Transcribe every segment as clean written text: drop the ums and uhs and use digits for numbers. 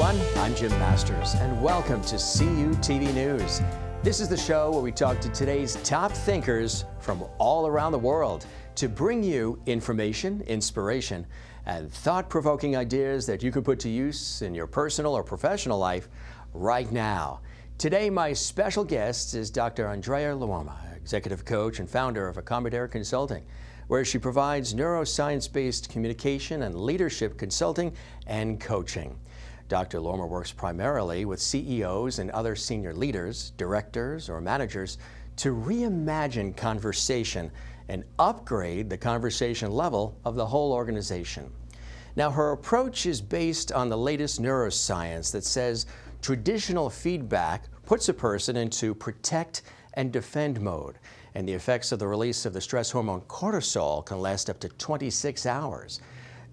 everyone. I'm Jim Masters, and welcome to CUTV News. This is the show where we talk to today's top thinkers from all around the world to bring you information, inspiration, and thought-provoking ideas that you can put to use in your personal or professional life right now. Today, my special guest is Dr. Andrea Luoma, executive coach and founder of Accommodator Consulting, where she provides neuroscience-based communication and leadership consulting and coaching. Dr. Luoma works primarily with CEOs and other senior leaders, directors, or managers to reimagine conversation and upgrade the conversation level of the whole organization. Now, her approach is based on the latest neuroscience that says traditional feedback puts a person into protect and defend mode, and the effects of the release of the stress hormone cortisol can last up to 26 hours.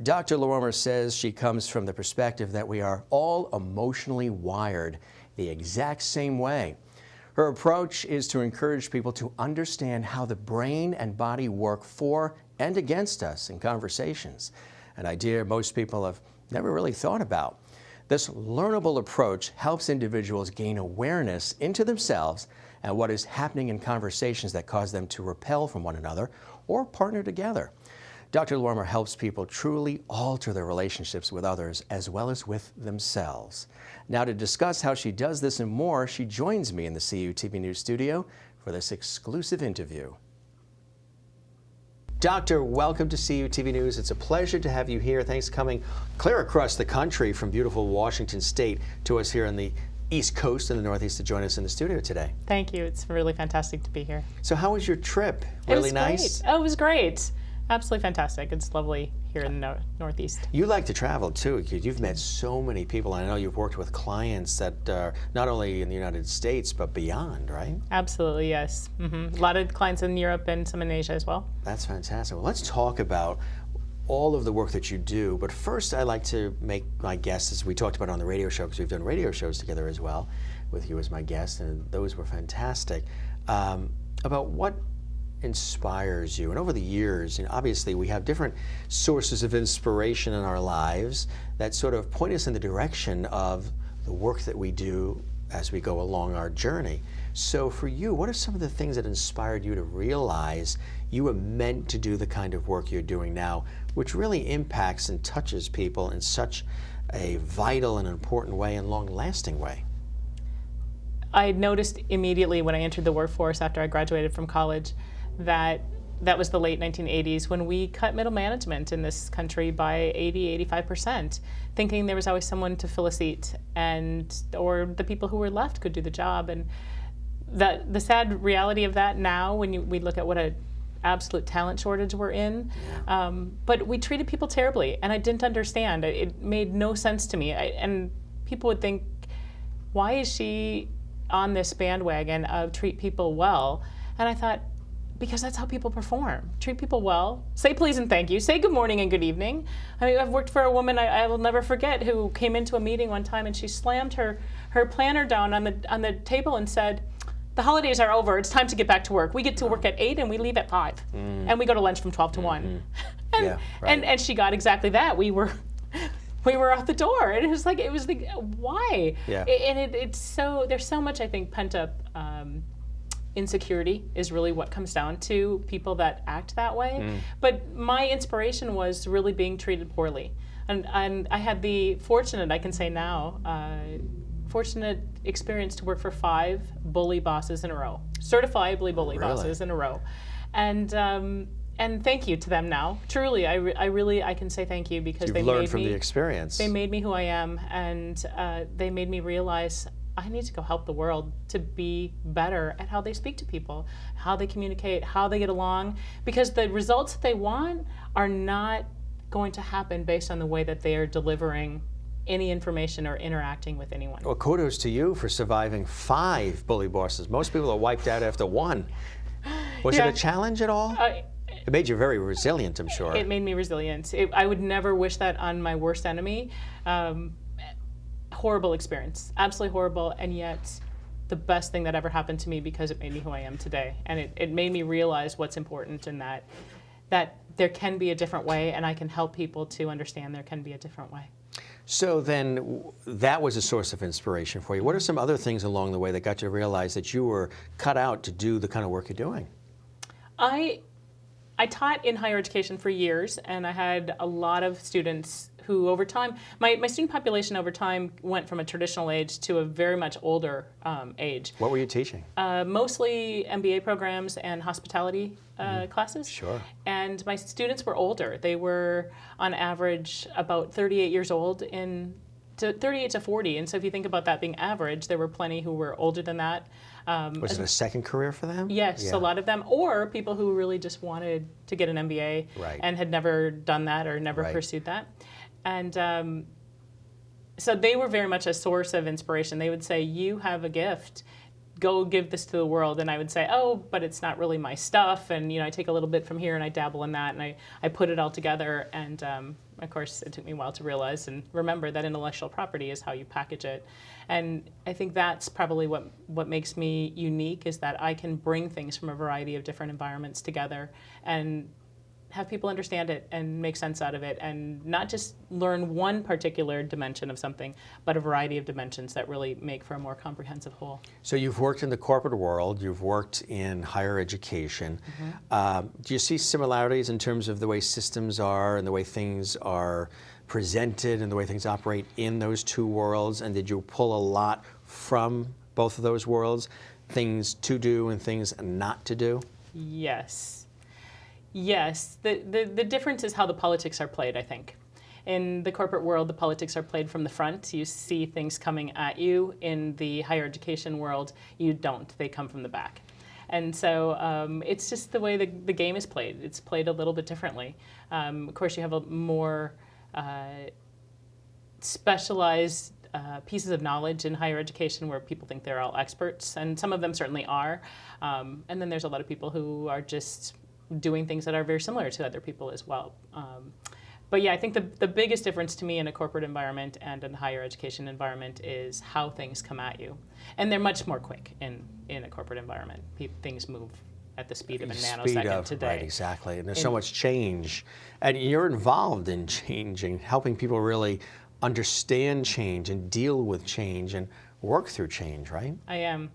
Dr. Luoma says she comes from the perspective that we are all emotionally wired the exact same way. Her approach is to encourage people to understand how the brain and body work for and against us in conversations, an idea most people have never really thought about. This learnable approach helps individuals gain awareness into themselves and what is happening in conversations that cause them to repel from one another or partner together. Dr. Luoma helps people truly alter their relationships with others as well as with themselves. Now, to discuss how she does this and more, she joins me in the CUTV News studio for this exclusive interview. Doctor, welcome to CUTV News. It's a pleasure to have you here. Thanks for coming clear across the country from beautiful Washington State to us here on the East Coast and the Northeast to join us in the studio today. Thank you. It's really fantastic to be here. So how was your trip? Really nice? Great. Oh, it was great. Absolutely fantastic. It's lovely here in the Northeast. You like to travel too. You've met so many people. I know you've worked with clients that are not only in the United States but beyond, right? Absolutely, yes. A lot of clients in Europe and some in Asia as well. That's fantastic. Well, let's talk about all of the work that you do. But first, I like to make my guests, as we talked about on the radio show, because we've done radio shows together as well, with you as my guest, and those were fantastic, about what inspires you. And over the years, obviously we have different sources of inspiration in our lives that sort of point us in the direction of the work that we do as we go along our journey. So for you, what are some of the things that inspired you to realize you were meant to do the kind of work you're doing now, which really impacts and touches people in such a vital and important way and long-lasting way? I noticed immediately when I entered the workforce after I graduated from college that was the late 1980s when we cut middle management in this country by 85%, thinking there was always someone to fill a seat or the people who were left could do the job. And the sad reality of that now, when we look at what an absolute talent shortage we're in, but we treated people terribly, and I didn't understand. It made no sense to me. And people would think, why is she on this bandwagon of treat people well? And I thought, because that's how people perform. Treat people well, say please and thank you, say good morning and good evening. I mean, I've worked for a woman I will never forget who came into a meeting one time and she slammed her planner down on the table and said, the holidays are over, it's time to get back to work. We get to work at 8 and we leave at 5. And we go to lunch from 12 to 1. And she got exactly that. We were out the door, and it was like, why? It's so, there's so much, I think, pent up insecurity is really what comes down to people that act that way. But my inspiration was really being treated poorly. And I had the fortunate experience to work for 5 bully bosses in a row, certifiably bully bosses in a row. And thank you to them now. Truly, I can say thank you because they learned from the experience. They made me who I am, and they made me realize I need to go help the world to be better at how they speak to people, how they communicate, how they get along, because the results that they want are not going to happen based on the way that they are delivering any information or interacting with anyone. Well, kudos to you for surviving 5 bully bosses. Most people are wiped out after 1. Was it a challenge at all? It made you very resilient, I'm sure. It made me resilient. I would never wish that on my worst enemy. Horrible experience, absolutely horrible, and yet the best thing that ever happened to me because it made me who I am today. And it made me realize what's important in that there can be a different way, and I can help people to understand there can be a different way. So then that was a source of inspiration for you. What are some other things along the way that got you to realize that you were cut out to do the kind of work you're doing? I taught in higher education for years, and I had a lot of students who over time, my student population over time went from a traditional age to a very much older age. What were you teaching? Mostly MBA programs and hospitality classes. Sure. And my students were older. They were on average about 38 years old to 38 to 40. And so if you think about that being average, there were plenty who were older than that. Was it a second career for them? Yes, Yeah. a lot of them, or people who really just wanted to get an MBA Right. and had never done that or never Right. pursued that. And so they were very much a source of inspiration. They would say, you have a gift, go give this to the world. And I would say, oh, but it's not really my stuff. And I take a little bit from here and I dabble in that and I put it all together. And of course, it took me a while to realize and remember that intellectual property is how you package it. And I think that's probably what makes me unique, is that I can bring things from a variety of different environments together and have people understand it and make sense out of it, and not just learn one particular dimension of something, but a variety of dimensions that really make for a more comprehensive whole. So you've worked in the corporate world, you've worked in higher education. Do you see similarities in terms of the way systems are and the way things are presented and the way things operate in those two worlds? And did you pull a lot from both of those worlds, things to do and things not to do? Yes. Yes, the difference is how the politics are played, I think. In the corporate world, the politics are played from the front. You see things coming at you. In the higher education world, you don't. They come from the back. And so it's just the way the game is played. It's played a little bit differently. Of course, you have a more specialized pieces of knowledge in higher education where people think they're all experts, and some of them certainly are. And then there's a lot of people who are just doing things that are very similar to other people as well. But yeah, I think the biggest difference to me in a corporate environment and in a higher education environment is how things come at you. And they're much more quick in a corporate environment. Things move at the speed of a nanosecond today. Right, exactly. And there's so much change. And you're involved in changing, helping people really understand change and deal with change and work through change, right? I am.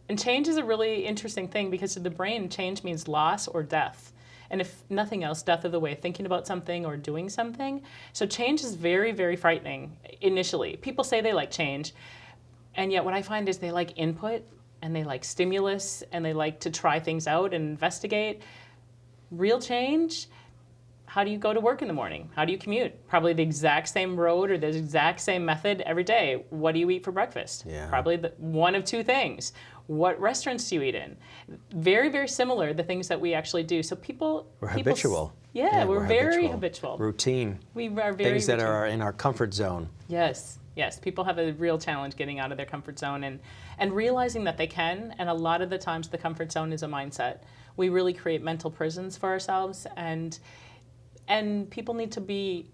And change is a really interesting thing, because to the brain, change means loss or death. And if nothing else, death of the way of thinking about something or doing something. So change is very, very frightening initially. People say they like change, and yet what I find is they like input, and they like stimulus, and they like to try things out and investigate. Real change, how do you go to work in the morning? How do you commute? Probably the exact same road or the exact same method every day. What do you eat for breakfast? Yeah. Probably one of two things. What restaurants do you eat in? Very, very similar, the things that we actually do. So We're habitual. Yeah, we're very habitual. Routine. We are very things that routine. are in our comfort zone. Yes, yes. People have a real challenge getting out of their comfort zone and realizing that they can. And a lot of the times the comfort zone is a mindset. We really create mental prisons for ourselves, and people need to be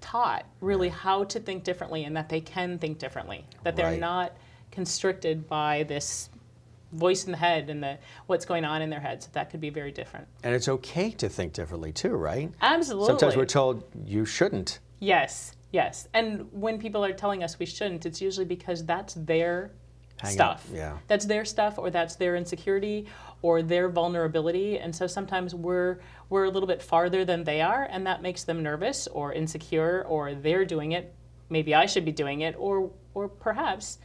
taught really how to think differently, and that they can think differently, that they're Right. not constricted by this voice in the head and what's going on in their heads. That could be very different. And it's okay to think differently too, right? Absolutely. Sometimes we're told you shouldn't. Yes, yes. And when people are telling us we shouldn't, it's usually because that's their Hang stuff. out, yeah. That's their stuff, or that's their insecurity or their vulnerability. And so sometimes we're a little bit farther than they are, and that makes them nervous or insecure, or they're doing it, maybe I should be doing it, or perhaps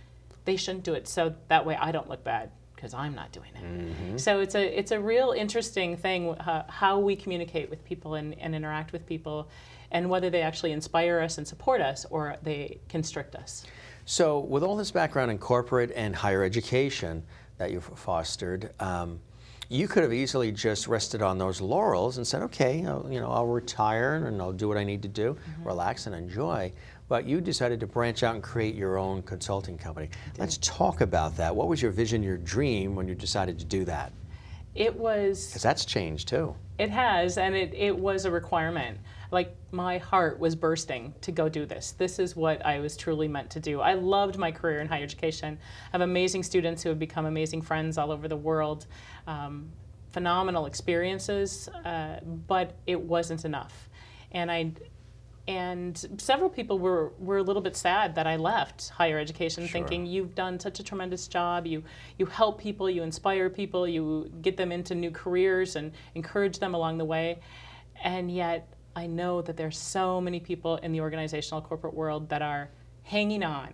they shouldn't do it, so that way I don't look bad because I'm not doing it. Mm-hmm. So it's a real interesting thing, how we communicate with people and interact with people, and whether they actually inspire us and support us or they constrict us. So with all this background in corporate and higher education that you've fostered, you could have easily just rested on those laurels and said, okay, I'll retire and I'll do what I need to do, relax and enjoy. But you decided to branch out and create your own consulting company. Let's talk about that. What was your vision, your dream when you decided to do that? It was... Because that's changed too. It has, and it was a requirement. Like, my heart was bursting to go do this. This is what I was truly meant to do. I loved my career in higher education. I have amazing students who have become amazing friends all over the world. Phenomenal experiences, but it wasn't enough. And And several people were a little bit sad that I left higher education, Sure. thinking you've done such a tremendous job. You help people, you inspire people, you get them into new careers and encourage them along the way. And yet I know that there's so many people in the organizational corporate world that are hanging on.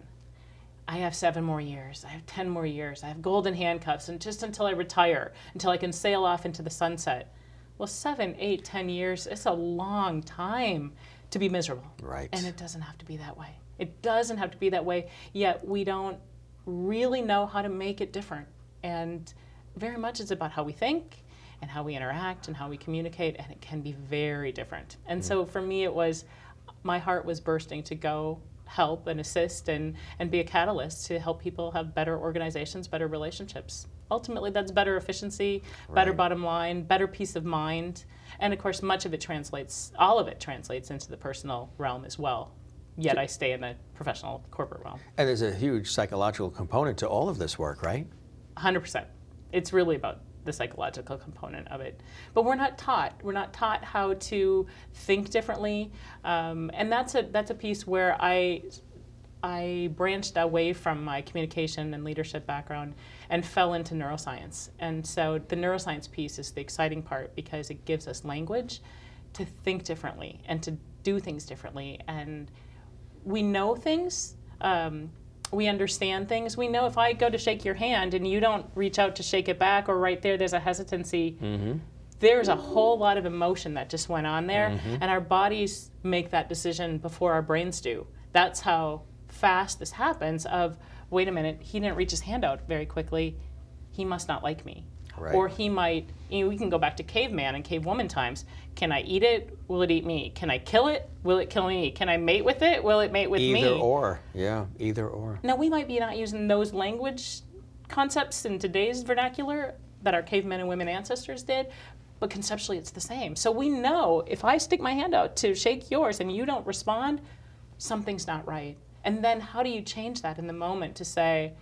I have 7 more years, I have 10 more years, I have golden handcuffs, and just until I retire, until I can sail off into the sunset. Well, 7, 8, 10 years, it's a long time to be miserable. Right. And it doesn't have to be that way. It doesn't have to be that way, yet we don't really know how to make it different. And very much it's about how we think and how we interact and how we communicate, and it can be very different. And so for me, my heart was bursting to go help and assist and be a catalyst to help people have better organizations, better relationships. Ultimately, that's better efficiency, better bottom line, better peace of mind. And of course, all of it translates into the personal realm as well. Yet I stay in the professional corporate realm. And there's a huge psychological component to all of this work, right? 100%. It's really about the psychological component of it. But we're not taught. We're not taught how to think differently. And that's a piece where I branched away from my communication and leadership background and fell into neuroscience. And so the neuroscience piece is the exciting part because it gives us language to think differently and to do things differently. And we know things, we understand things. We know if I go to shake your hand and you don't reach out to shake it back, or right there's a hesitancy, there's a whole lot of emotion that just went on there, and our bodies make that decision before our brains do. That's how fast this happens of, wait a minute, he didn't reach his hand out very quickly, he must not like me. Right. Or he might, we can go back to caveman and cavewoman times. Can I eat it? Will it eat me? Can I kill it? Will it kill me? Can I mate with it? Will it mate with me? Either or, yeah, either or. Now, we might be not using those language concepts in today's vernacular that our cavemen and women ancestors did, but conceptually it's the same. So we know if I stick my hand out to shake yours and you don't respond, something's not right. And then how do you change that in the moment to say,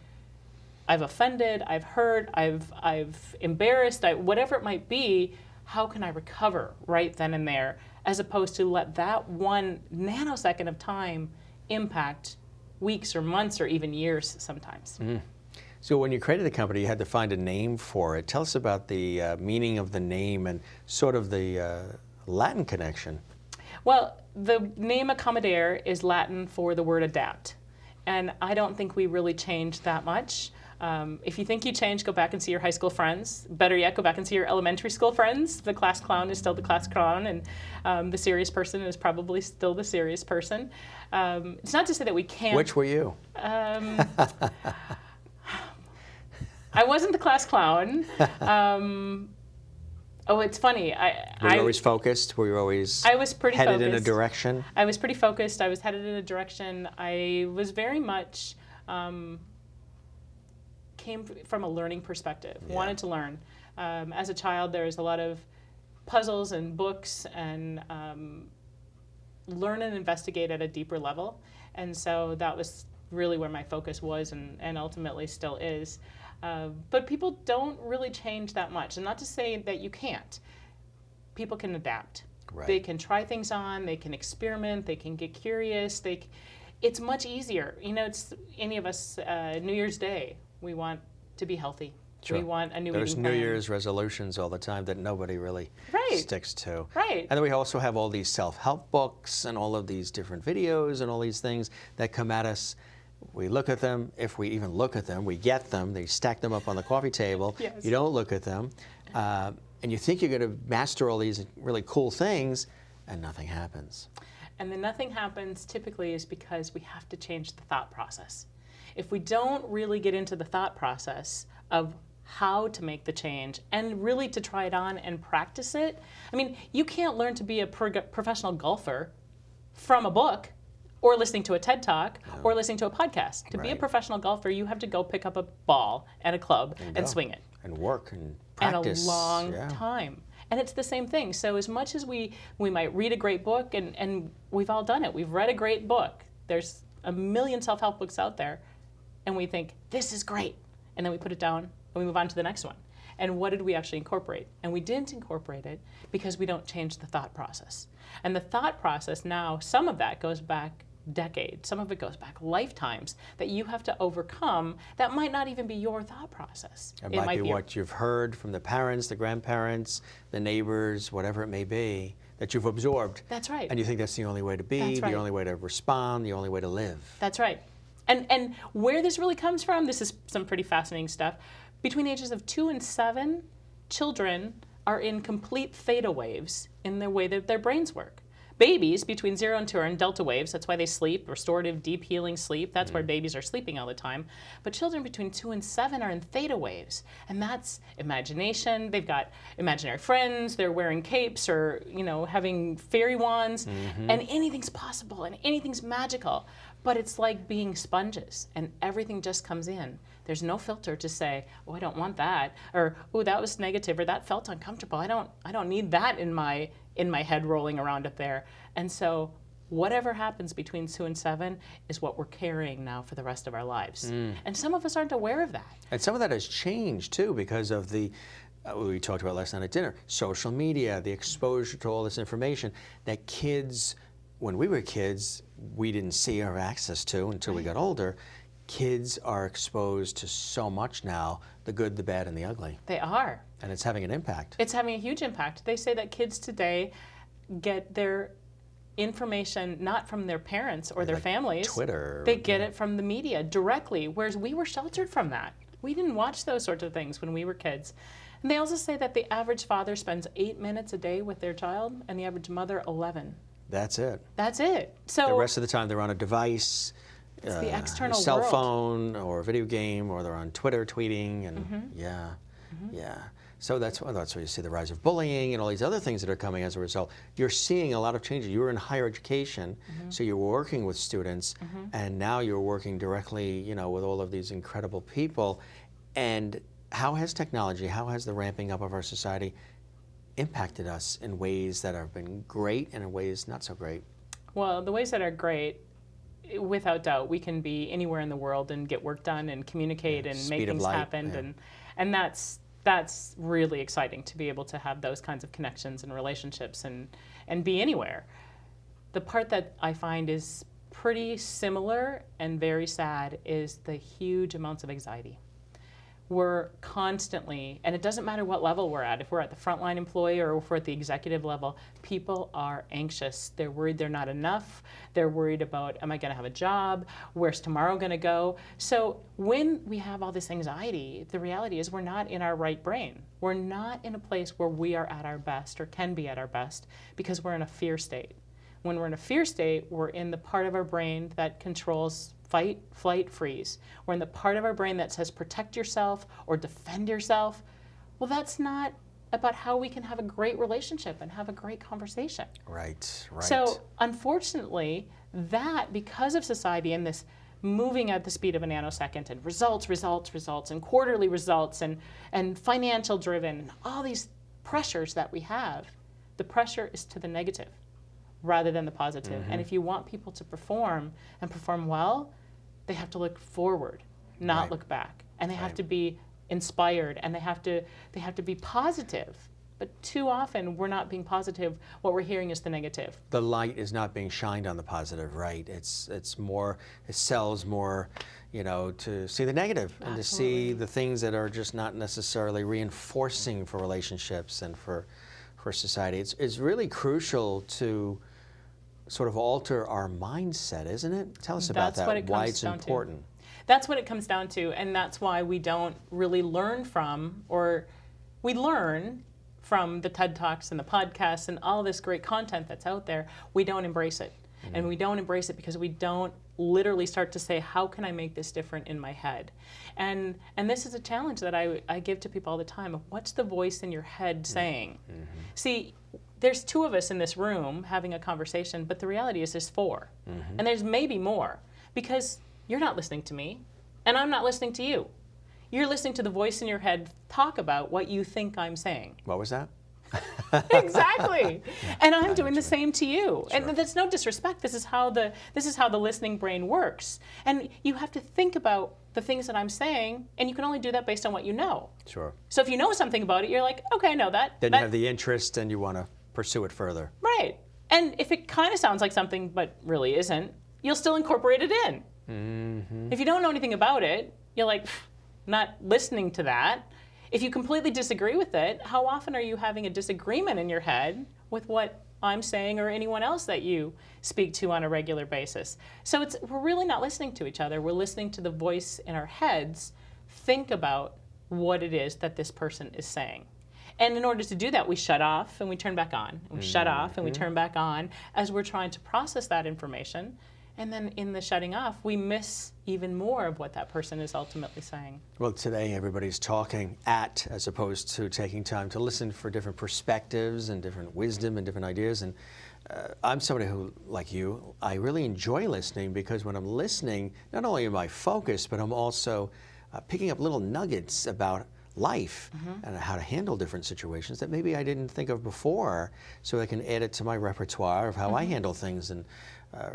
I've offended, I've hurt, I've embarrassed, whatever it might be, how can I recover right then and there, as opposed to let that one nanosecond of time impact weeks or months or even years sometimes. So when you created the company, you had to find a name for it. Tell us about the meaning of the name and sort of the Latin connection. Well, the name Accommodaire is Latin for the word adapt. And I don't think we really changed that much. If you think you changed, go back and see your high school friends. Better yet, go back and see your elementary school friends. The class clown is still the class clown, and the serious person is probably still the serious person. It's not to say that we can't. Which were you? I wasn't the class clown. Oh, it's funny. Were you always focused? Were you always I was pretty headed focused. in a direction? I was pretty focused. I was headed in a direction. I was very much came from a learning perspective, wanted to learn. As a child, there was a lot of puzzles and books and learn and investigate at a deeper level. And so that was really where my focus was and ultimately still is. But people don't really change that much. And not to say that you can't. People can adapt. Right. They can try things on, they can experiment, they can get curious. It's much easier. It's any of us, New Year's Day, we want to be healthy. Sure. We want a new There's eating New plan. Year's resolutions all the time that nobody really sticks to. Right. And then we also have all these self-help books and all of these different videos and all these things that come at us. We look at them. If we even look at them, we get them. They stack them up on the coffee table. Yes. You don't look at them. And you think you're going to master all these really cool things, and nothing happens. And then nothing happens typically is because we have to change the thought process. If we don't really get into the thought process of how to make the change and really to try it on and practice it, I mean, you can't learn to be a professional golfer from a book or listening to a TED Talk or listening to a podcast. To be a professional golfer, you have to go pick up a ball and a club and swing it. And work and practice. And a long time. And it's the same thing. So as much as we might read a great book, and we've all done it. We've read a great book. There's a million self-help books out there. And we think, this is great. And then we put it down and we move on to the next one. And what did we actually incorporate? And we didn't incorporate it because we don't change the thought process. And the thought process now, some of that goes back decades, some of it goes back lifetimes that you have to overcome that might not even be your thought process. It might be what you've heard from the parents, the grandparents, the neighbors, whatever it may be, that you've absorbed. That's right. And you think that's the only way to be, That's right. the only way to respond, the only way to live. That's right. And where this really comes from, this is some pretty fascinating stuff. Between the ages of 2 and 7, children are in complete theta waves in the way that their brains work. Babies between 0 and 2 are in delta waves. That's why they sleep, restorative, deep healing sleep. That's why babies are sleeping all the time. But children between 2 and 7 are in theta waves. And that's imagination. They've got imaginary friends. They're wearing capes or, having fairy wands. And anything's possible and anything's magical. But it's like being sponges and everything just comes in. There's no filter to say, oh, I don't want that, or oh, that was negative, or that felt uncomfortable. I don't need that in my head rolling around up there. And so whatever happens between 2 and 7 is what we're carrying now for the rest of our lives. And some of us aren't aware of that. And some of that has changed too because of the we talked about last night at dinner, social media, the exposure to all this information that kids, when we were kids, we didn't see or access to until we got older. Kids are exposed to so much now, the good, the bad, and the ugly. They are. And it's having an impact. It's having a huge impact. They say that kids today get their information not from their parents or their families. Twitter. They get it from the media directly, whereas we were sheltered from that. We didn't watch those sorts of things when we were kids. And they also say that the average father spends 8 minutes a day with their child and the average mother 11. That's it. That's it. So the rest of the time they're on a device, it's the external cell world. phone or a video game, or they're on Twitter tweeting, and yeah. So that's where you see the rise of bullying and all these other things that are coming as a result. You're seeing a lot of changes. You were in higher education, so you were working with students, and now you're working directly, with all of these incredible people. And how has technology, how has the ramping up of our society impacted us in ways that have been great and in ways not so great? Well, the ways that are great, without doubt, we can be anywhere in the world and get work done and communicate and make things happen, and that's really exciting to be able to have those kinds of connections and relationships and be anywhere. The part that I find is pretty similar and very sad is the huge amounts of anxiety. We're constantly, and it doesn't matter what level we're at, if we're at the frontline employee or if we're at the executive level, people are anxious. They're worried they're not enough. They're worried about, am I going to have a job? Where's tomorrow going to go? So when we have all this anxiety, the reality is we're not in our right brain. We're not in a place where we are at our best or can be at our best because we're in a fear state. When we're in a fear state, we're in the part of our brain that controls fight, flight, freeze. We're in the part of our brain that says protect yourself or defend yourself. Well, that's not about how we can have a great relationship and have a great conversation. Right. So unfortunately, that, because of society and this moving at the speed of a nanosecond and results, and quarterly results and financial driven, and all these pressures that we have, the pressure is to the negative rather than the positive. And if you want people to perform and perform well, they have to look forward, not look back. And they have to be inspired, and they have to be positive. But too often we're not being positive. What we're hearing is the negative. The light is not being shined on the positive, right? It's more, it sells more, to see the negative and to see the things that are just not necessarily reinforcing for relationships and for society. It's really crucial to sort of alter our mindset, isn't it? Tell us about that, why it's important. That's what it comes down to, and that's why we don't really learn from, or we learn from the TED Talks and the podcasts and all this great content that's out there. We don't embrace it. And we don't embrace it because we don't literally start to say, how can I make this different in my head? And this is a challenge that I give to people all the time. What's the voice in your head saying? See, there's 2 of us in this room having a conversation, but the reality is there's 4. And there's maybe more, because you're not listening to me, and I'm not listening to you. You're listening to the voice in your head talk about what you think I'm saying. What was that? Exactly. And I'm doing the same to you. Sure. And that's no disrespect. This is how the listening brain works. And you have to think about the things that I'm saying, and you can only do that based on what you know. Sure. So if you know something about it, you're like, okay, I know that. Then you have the interest and you want to pursue it further. Right. And if it kind of sounds like something but really isn't, you'll still incorporate it in. If you don't know anything about it, you're like, not listening to that. If you completely disagree with it, how often are you having a disagreement in your head with what I'm saying or anyone else that you speak to on a regular basis? So we're really not listening to each other. We're listening to the voice in our heads think about what it is that this person is saying. And in order to do that, we shut off and we turn back on. And we shut off and we turn back on as we're trying to process that information. And then in the shutting off, we miss even more of what that person is ultimately saying. Well, today everybody's talking at as opposed to taking time to listen for different perspectives and different wisdom and different ideas. And I'm somebody who, like you, I really enjoy listening because when I'm listening, not only am I focused, but I'm also picking up little nuggets about life and how to handle different situations that maybe I didn't think of before, so I can add it to my repertoire of how I handle things in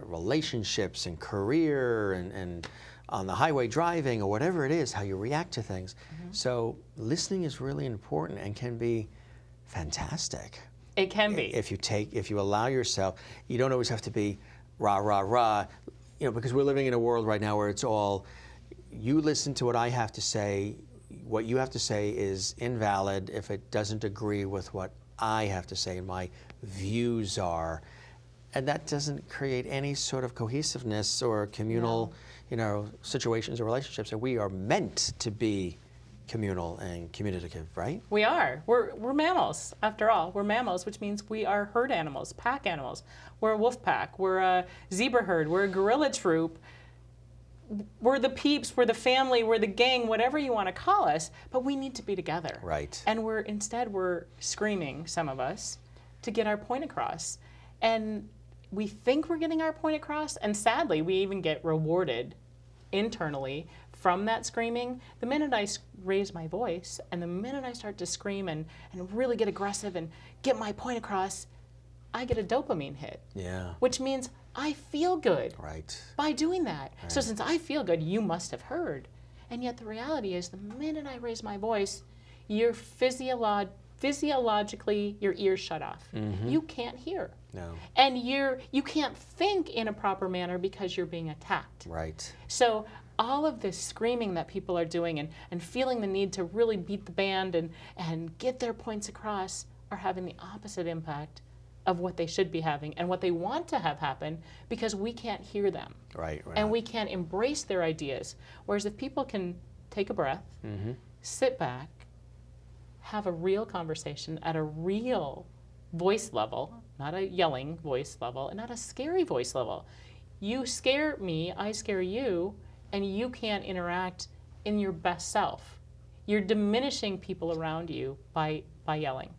relationships and career and on the highway driving or whatever it is, how you react to things. So listening is really important and can be fantastic. It can be. If you allow yourself, you don't always have to be rah, rah, rah, because we're living in a world right now where it's all, you listen to what I have to say, what you have to say is invalid if it doesn't agree with what I have to say and my views are. And that doesn't create any sort of cohesiveness or communal, situations or relationships. So we are meant to be communal and communicative, right? We are. We're mammals, after all. We're mammals, which means we are herd animals, pack animals. We're a wolf pack. We're a zebra herd. We're a gorilla troop. We're the peeps, we're the family, we're the gang, whatever you want to call us, but we need to be together. Right. And we're screaming, some of us, to get our point across. And we think we're getting our point across, and sadly, we even get rewarded internally from that screaming. The minute I raise my voice, and the minute I start to scream and really get aggressive and get my point across, I get a dopamine hit. Yeah. Which means I feel good by doing that. Right. So since I feel good, you must have heard. And yet the reality is the minute I raise my voice, you're physiologically, your ears shut off. You can't hear. No. And you can't think in a proper manner because you're being attacked. Right. So all of this screaming that people are doing and feeling the need to really beat the band and get their points across are having the opposite impact of what they should be having and what they want to have happen because we can't hear them. Right. And we can't embrace their ideas. Whereas if people can take a breath, sit back, have a real conversation at a real voice level, not a yelling voice level, and not a scary voice level. You scare me, I scare you, and you can't interact in your best self. You're diminishing people around you by yelling.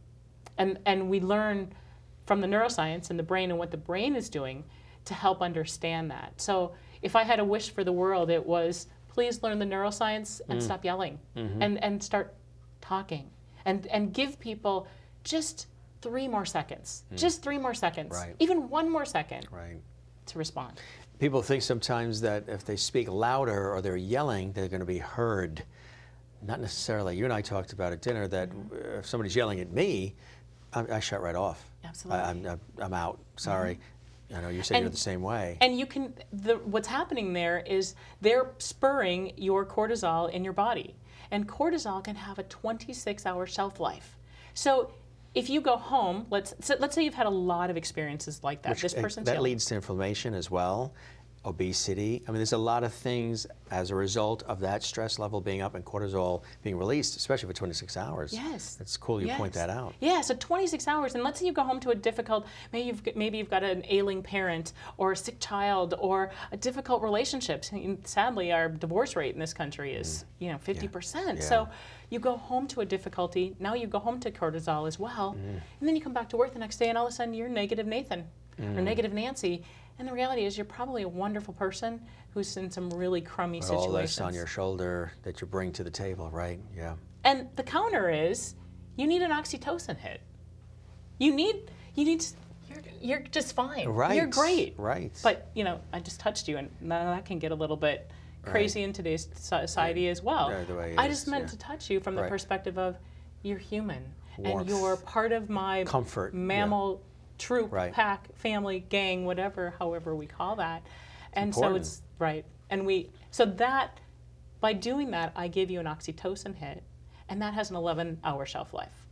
And we learn from the neuroscience and the brain and what the brain is doing to help understand that. So if I had a wish for the world, it was please learn the neuroscience and stop yelling and start talking and give people just 3 more seconds, just 3 more seconds, even 1 more second to respond. People think sometimes that if they speak louder or they're yelling, they're going to be heard. Not necessarily. You and I talked about at dinner that if somebody's yelling at me, I shut right off. Absolutely. I'm out. Sorry. I know you said you're the same way. And you can. What's happening there is they're spurring your cortisol in your body, and cortisol can have a 26-hour shelf life. So if you go home, let's say you've had a lot of experiences like that. This person's that yelling. leads to inflammation as well. Obesity. I mean, there's a lot of things as a result of that stress level being up and cortisol being released, especially for 26 hours. Yes. It's cool you point that out. Yeah, so 26 hours, and let's say you go home to a difficult, maybe you've got an ailing parent or a sick child or a difficult relationship. Sadly, our divorce rate in this country is 50%. Yeah. So you go home to a difficulty, now you go home to cortisol as well, and then you come back to work the next day and all of a sudden you're negative Nathan or negative Nancy. And the reality is you're probably a wonderful person who's in some really crummy situations. All this on your shoulder that you bring to the table, right? Yeah. And the counter is you need an oxytocin hit. You're just fine. Right. You're great. Right. But, I just touched you and now that can get a little bit crazy in today's society as well. Yeah, the way it I is, just meant to touch you from the perspective of you're human Warmth. and you're part of my Comfort. mammal troop, Right. pack, family, gang, whatever, however we call that. And so important. it's right. And so that by doing that, I give you an oxytocin hit, and that has an 11-hour shelf life.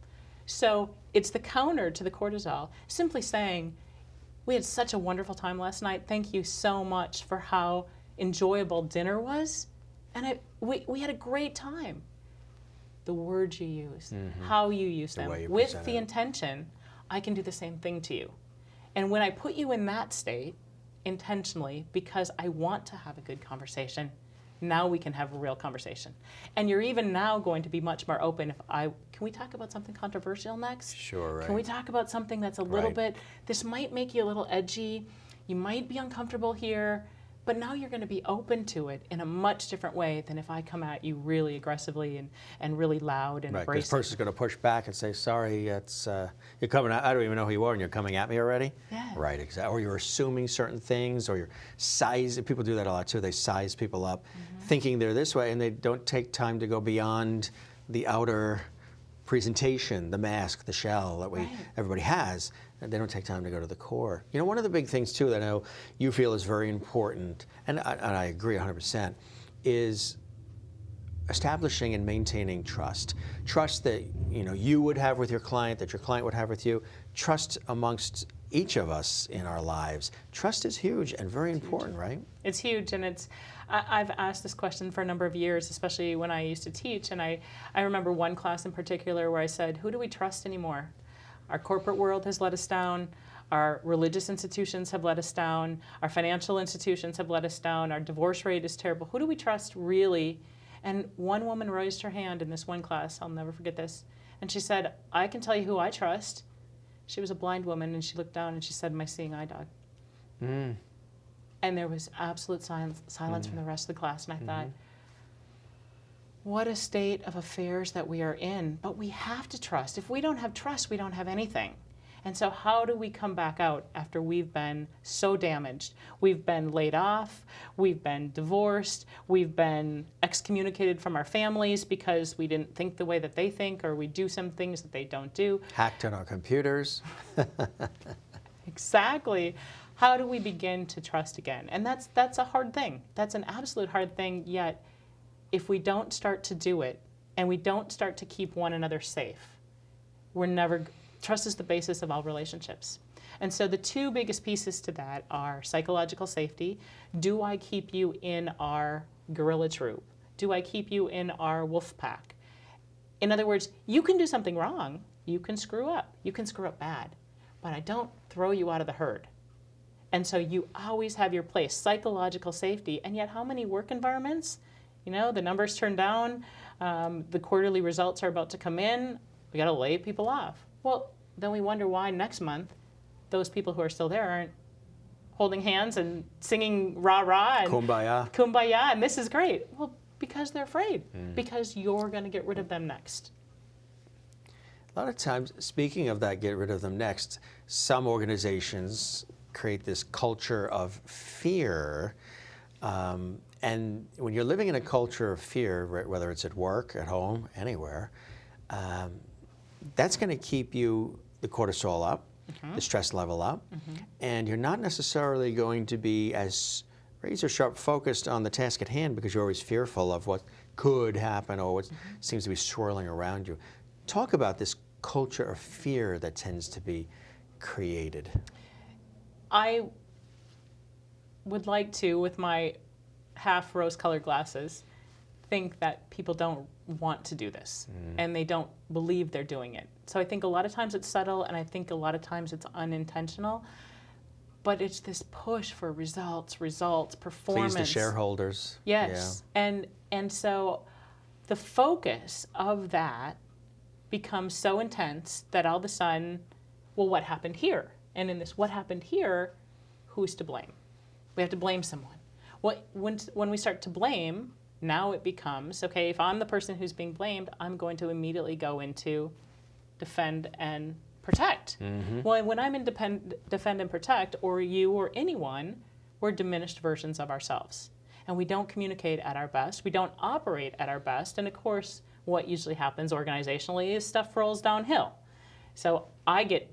So it's the counter to the cortisol, simply saying, we had such a wonderful time last night. Thank you so much for how enjoyable dinner was. And we had a great time. The words you use, how you use them, way you with present the it. intention, I can do the same thing to you. And when I put you in that state, intentionally, because I want to have a good conversation, now we can have a real conversation. And you're even now going to be much more open can we talk about something controversial next? Sure, right. Can we talk about something that's a little Right. this might make you a little edgy, you might be uncomfortable here, but now you're going to be open to it in a much different way than if I come at you really aggressively and really loud and Right, because abrasive. the person's going to push back and say, sorry, you're coming, I don't even know who you are, and you're coming at me already? Yeah. Right, exactly. Or you're assuming certain things, or people do that a lot too, they size people up, thinking they're this way, and they don't take time to go beyond the outer presentation, the mask, the shell that everybody has, and they don't take time to go to the core. You know, one of the big things too that I know you feel is very important, and I agree 100%, is establishing and maintaining trust. Trust that you would have with your client, that your client would have with you. Trust amongst each of us in our lives. Trust is huge and very important, right? It's huge, and I've asked this question for a number of years, especially when I used to teach, and I remember one class in particular where I said, who do we trust anymore? Our corporate world has let us down, our religious institutions have let us down, our financial institutions have let us down, our divorce rate is terrible. Who do we trust really? And one woman raised her hand in this one class, I'll never forget this, and she said, I can tell you who I trust. She was a blind woman, and she looked down and she said, my seeing eye dog. And there was absolute silence from the rest of the class, and I thought, what a state of affairs that we are in. But we have to trust. If we don't have trust, we don't have anything. And so how do we come back out after we've been so damaged? We've been laid off, we've been divorced, we've been excommunicated from our families because we didn't think the way that they think, or we do some things that they don't do. Hacked on our computers. Exactly. How do we begin to trust again? And that's a hard thing. That's an absolute hard thing, yet if we don't start to do it and we don't start to keep one another safe, trust is the basis of all relationships. And so the two biggest pieces to that are psychological safety. Do I keep you in our guerrilla troop? Do I keep you in our wolf pack? In other words, you can do something wrong. You can screw up. You can screw up bad. But I don't throw you out of the herd. And so you always have your place, psychological safety. And yet how many work environments, the numbers turn down, the quarterly results are about to come in, we got to lay people off. Well, then we wonder why next month those people who are still there aren't holding hands and singing rah-rah and kumbaya, and this is great. Well, because they're afraid, because you're going to get rid of them next. A lot of times, speaking of that, get rid of them next, some organizations create this culture of fear. And when you're living in a culture of fear, whether it's at work, at home, anywhere, that's going to keep the cortisol up, the stress level up, and you're not necessarily going to be as razor sharp focused on the task at hand because you're always fearful of what could happen or what seems to be swirling around you. Talk about this culture of fear that tends to be created. I would like to, with my half rose-colored glasses, think that people don't want to do this and they don't believe they're doing it. So I think a lot of times it's subtle, and I think a lot of times it's unintentional, but it's this push for results, performance. Please the shareholders. Yes, yeah. And so the focus of that becomes so intense that all of a sudden, well, what happened here? And in this what happened here, who's to blame? We have to blame someone. When we start to blame, now it becomes, okay, if I'm the person who's being blamed, I'm going to immediately go into defend and protect. Well, when I'm in defend and protect, or you or anyone, we're diminished versions of ourselves. and we don't communicate at our best, we don't operate at our best, and of course, what usually happens organizationally is stuff rolls downhill. So I get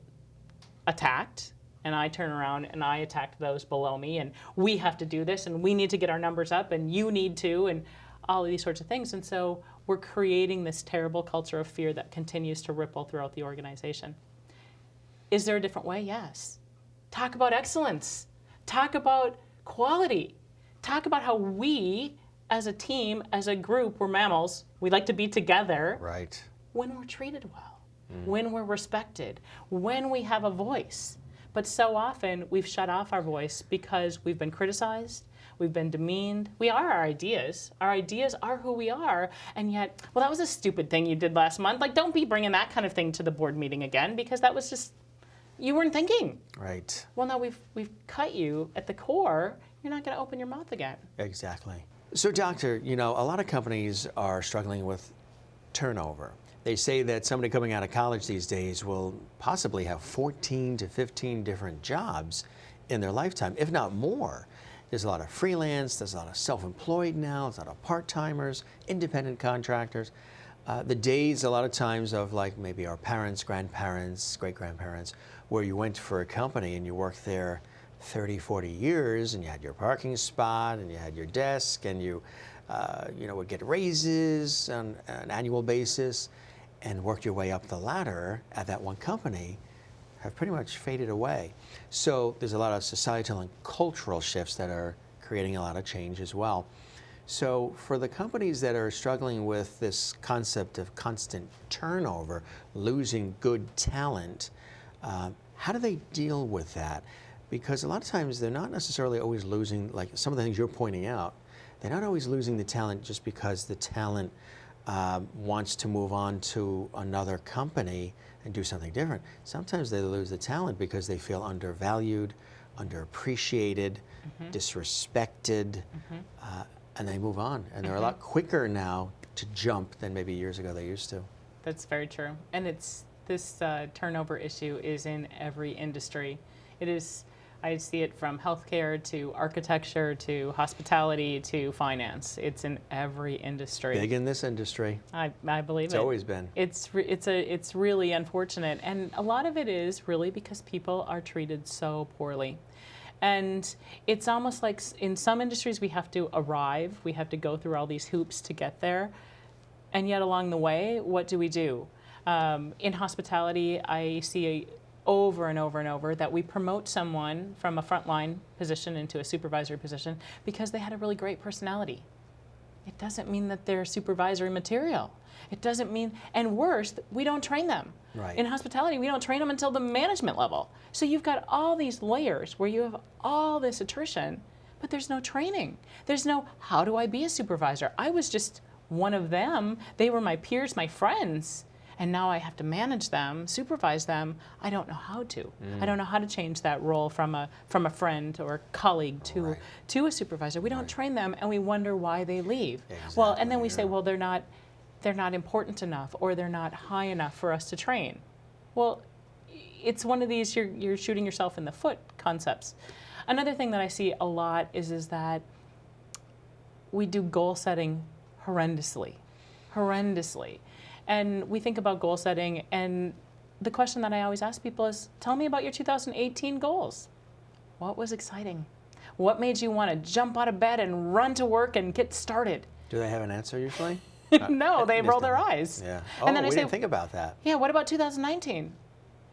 attacked, and I turn around and I attack those below me, and we have to do this, and we need to get our numbers up, and you need to, and all of these sorts of things. And so we're creating this terrible culture of fear that continues to ripple throughout the organization. Is there a different way? Yes. Talk about excellence. Talk about quality. Talk about how we, as a team, as a group, we're mammals, we like to be together. Right. When we're treated well, when we're respected, when we have a voice. But so often we've shut off our voice because we've been criticized, we've been demeaned. We are our ideas. Our ideas are who we are. And yet, well, that was a stupid thing you did last month. Like, don't be bringing that kind of thing to the board meeting again, because that was just, you weren't thinking. Right. Well, now we've cut you at the core. You're not going to open your mouth again. Exactly. So, Doctor, a lot of companies are struggling with turnover. They say that somebody coming out of college these days will possibly have 14 to 15 different jobs in their lifetime, if not more. There's a lot of freelance, there's a lot of self-employed now, there's a lot of part-timers, independent contractors. The days a lot of times of like maybe our parents, grandparents, great-grandparents, where you went for a company and you worked there 30, 40 years and you had your parking spot and you had your desk and you would get raises on an annual basis and worked your way up the ladder at that one company have pretty much faded away. So there's a lot of societal and cultural shifts that are creating a lot of change as well. So for the companies that are struggling with this concept of constant turnover, losing good talent, how do they deal with that? Because a lot of times they're not necessarily always losing, like some of the things you're pointing out, they're not always losing the talent just because the talent wants to move on to another company and do something different. Sometimes they lose the talent because they feel undervalued, underappreciated, disrespected, and they move on. And they're a lot quicker now to jump than maybe years ago they used to. That's very true. And this turnover issue is in every industry. It is. I see it from healthcare to architecture to hospitality to finance. It's in every industry. Big in this industry. I believe it's it. It's always been. It's really unfortunate, and a lot of it is really because people are treated so poorly. And it's almost like in some industries we have to arrive, we have to go through all these hoops to get there, and yet along the way, what do? In hospitality, I see over and over and over that we promote someone from a frontline position into a supervisory position because they had a really great personality. It doesn't mean that they're supervisory material. It doesn't mean, and worse, we don't train them. Right. In hospitality, we don't train them until the management level. So you've got all these layers where you have all this attrition, but there's no training. There's no, how do I be a supervisor? I was just one of them. They were my peers, my friends. And now I have to manage them, supervise them. I don't know how to. I don't know how to change that role from a friend or colleague to a supervisor. We don't train them, and we wonder why they leave. Exactly, well, and then we say, well, they're not important enough, or they're not high enough for us to train. Well, it's one of these you're shooting yourself in the foot concepts. Another thing that I see a lot is that we do goal setting horrendously. And we think about goal setting, and the question that I always ask people is, tell me about your 2018 goals. What was exciting? What made you want to jump out of bed and run to work and get started? Do they have an answer usually? No, they roll their eyes. Yeah. And then I say, didn't think about that. Yeah, what about 2019?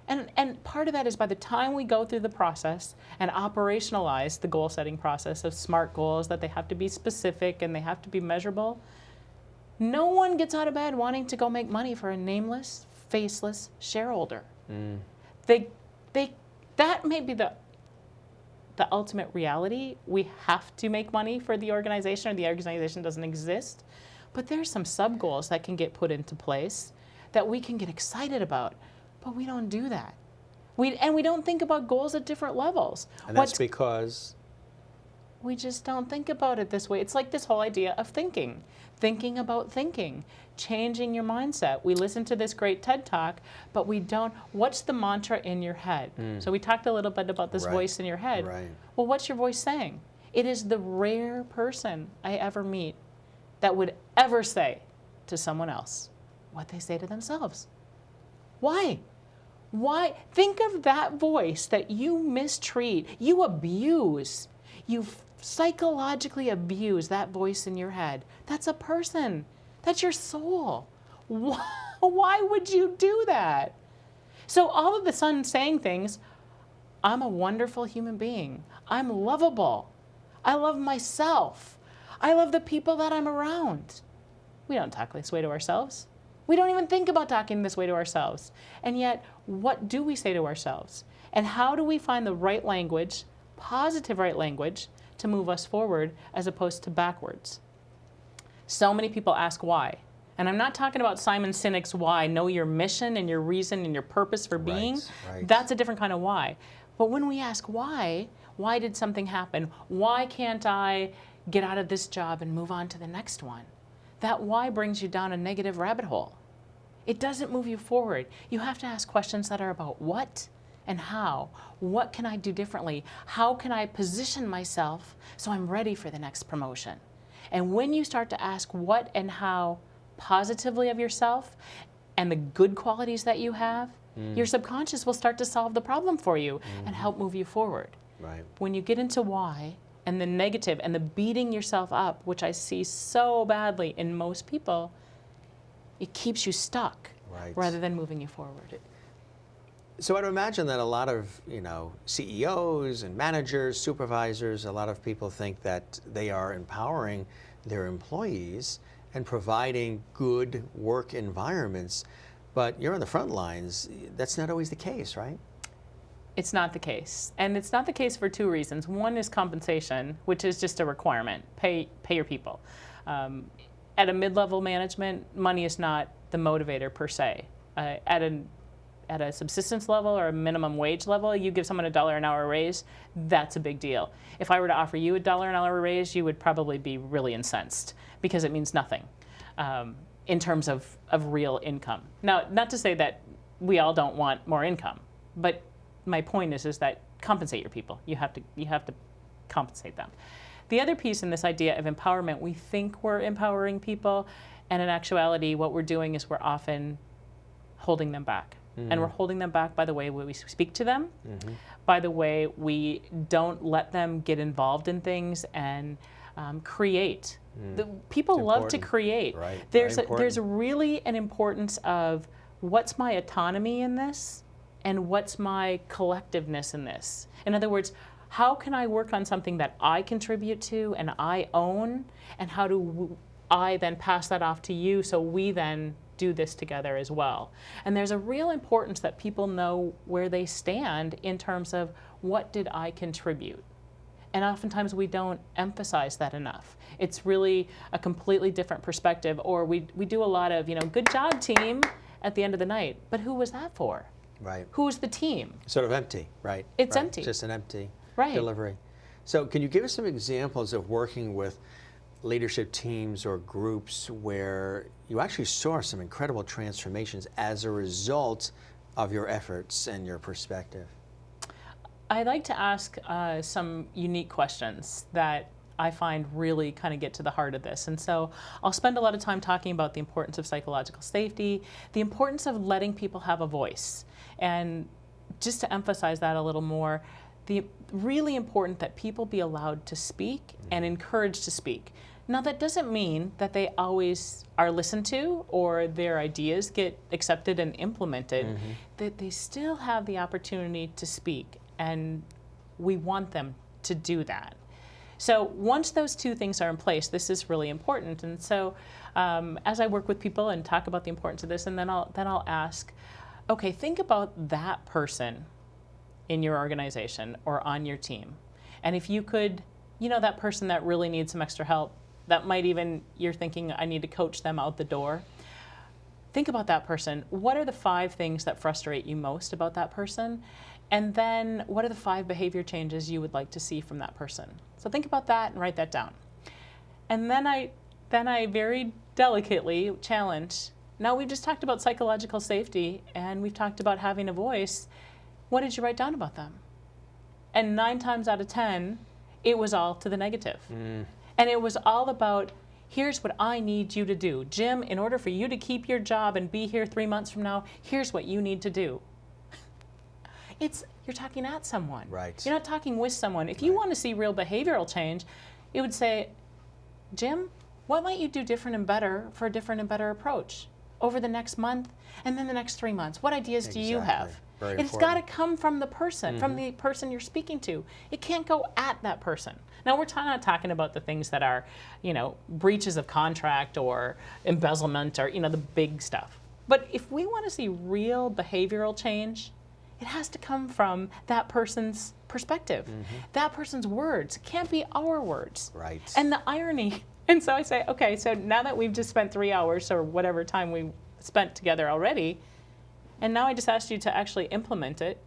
And part of that is by the time we go through the process and operationalize the goal setting process of SMART goals, that they have to be specific and they have to be measurable, no one gets out of bed wanting to go make money for a nameless, faceless shareholder. That may be the ultimate reality. We have to make money for the organization, or the organization doesn't exist. But there's some sub-goals that can get put into place that we can get excited about, but we don't do that. We don't think about goals at different levels. And that's because? We just don't think about it this way. It's like this whole idea of thinking about thinking, changing your mindset. We listen to this great TED Talk, but we don't, what's the mantra in your head? So we talked a little bit about this voice in your head. Right. Well, what's your voice saying? It is the rare person I ever meet that would ever say to someone else what they say to themselves. Why? Why? Think of that voice that you mistreat, you abuse, you psychologically abuse that voice in your head. That's a person. That's your soul. Why would you do that? So all of a sudden saying things, I'm a wonderful human being. I'm lovable. I love myself. I love the people that I'm around. We don't talk this way to ourselves. We don't even think about talking this way to ourselves. And yet, what do we say to ourselves? And how do we find the right language, positive right language, to move us forward as opposed to backwards? So many people ask why. And I'm not talking about Simon Sinek's why, know your mission and your reason and your purpose for being. Right. That's a different kind of why. But when we ask why did something happen? Why can't I get out of this job and move on to the next one? That why brings you down a negative rabbit hole. It doesn't move you forward. You have to ask questions that are about what and how. What can I do differently? How can I position myself so I'm ready for the next promotion? And when you start to ask what and how positively of yourself and the good qualities that you have, your subconscious will start to solve the problem for you and help move you forward. Right. When you get into why and the negative and the beating yourself up, which I see so badly in most people, it keeps you stuck rather than moving you forward. So I'd imagine that a lot of, CEOs and managers, supervisors, a lot of people think that they are empowering their employees and providing good work environments. But you're on the front lines. That's not always the case, right? It's not the case. And it's not the case for two reasons. One is compensation, which is just a requirement. Pay your people. At a mid-level management, money is not the motivator per se. At a subsistence level or a minimum wage level, you give someone $1 an hour raise, that's a big deal. If I were to offer you $1 an hour raise, you would probably be really incensed because it means nothing in terms of real income. Now, not to say that we all don't want more income, but my point is that compensate your people. You have to compensate them. The other piece in this idea of empowerment, we think we're empowering people, and in actuality, what we're doing is we're often holding them back. And we're holding them back by the way we speak to them, by the way we don't let them get involved in things and create. People love to create. Right. There's really an importance of what's my autonomy in this and what's my collectiveness in this. In other words, how can I work on something that I contribute to and I own, and how do I then pass that off to you so we then do this together as well? And there's a real importance that people know where they stand in terms of what did I contribute? And oftentimes we don't emphasize that enough. It's really a completely different perspective, or we do a lot of, good job team at the end of the night, but who was that for? Right. Who was the team? Sort of empty, right? It's empty. Just an empty Right. delivery. So can you give us some examples of working with leadership teams or groups where you actually saw some incredible transformations as a result of your efforts and your perspective? I'd like to ask some unique questions that I find really kind of get to the heart of this. And so I'll spend a lot of time talking about the importance of psychological safety, the importance of letting people have a voice. And just to emphasize that a little more, the really important that people be allowed to speak and encouraged to speak. Now, that doesn't mean that they always are listened to or their ideas get accepted and implemented, that they still have the opportunity to speak, and we want them to do that. So once those two things are in place, this is really important. And so as I work with people and talk about the importance of this, and then I'll ask, okay, think about that person in your organization or on your team. And if you could, that person that really needs some extra help, that might even, you're thinking, I need to coach them out the door. Think about that person. What are the 5 things that frustrate you most about that person? And then what are the 5 behavior changes you would like to see from that person? So think about that and write that down. And then I very delicately challenge, now we've just talked about psychological safety and we've talked about having a voice. What did you write down about them? And 9 times out of 10, it was all to the negative. And it was all about, here's what I need you to do. Jim, in order for you to keep your job and be here 3 months from now, here's what you need to do. You're talking at someone. Right. You're not talking with someone. If you want to see real behavioral change, it would say, Jim, what might you do different and better for a different and better approach over the next month and then the next 3 months? What ideas do you have? It's got to come from the person, from the person you're speaking to. It can't go at that person. Now, we're not talking about the things that are, breaches of contract or embezzlement or, the big stuff. But if we want to see real behavioral change, it has to come from that person's perspective, that person's words. It can't be our words. Right. And the irony. And so I say, okay, so now that we've just spent 3 hours or whatever time we spent together already, and now I just asked you to actually implement it,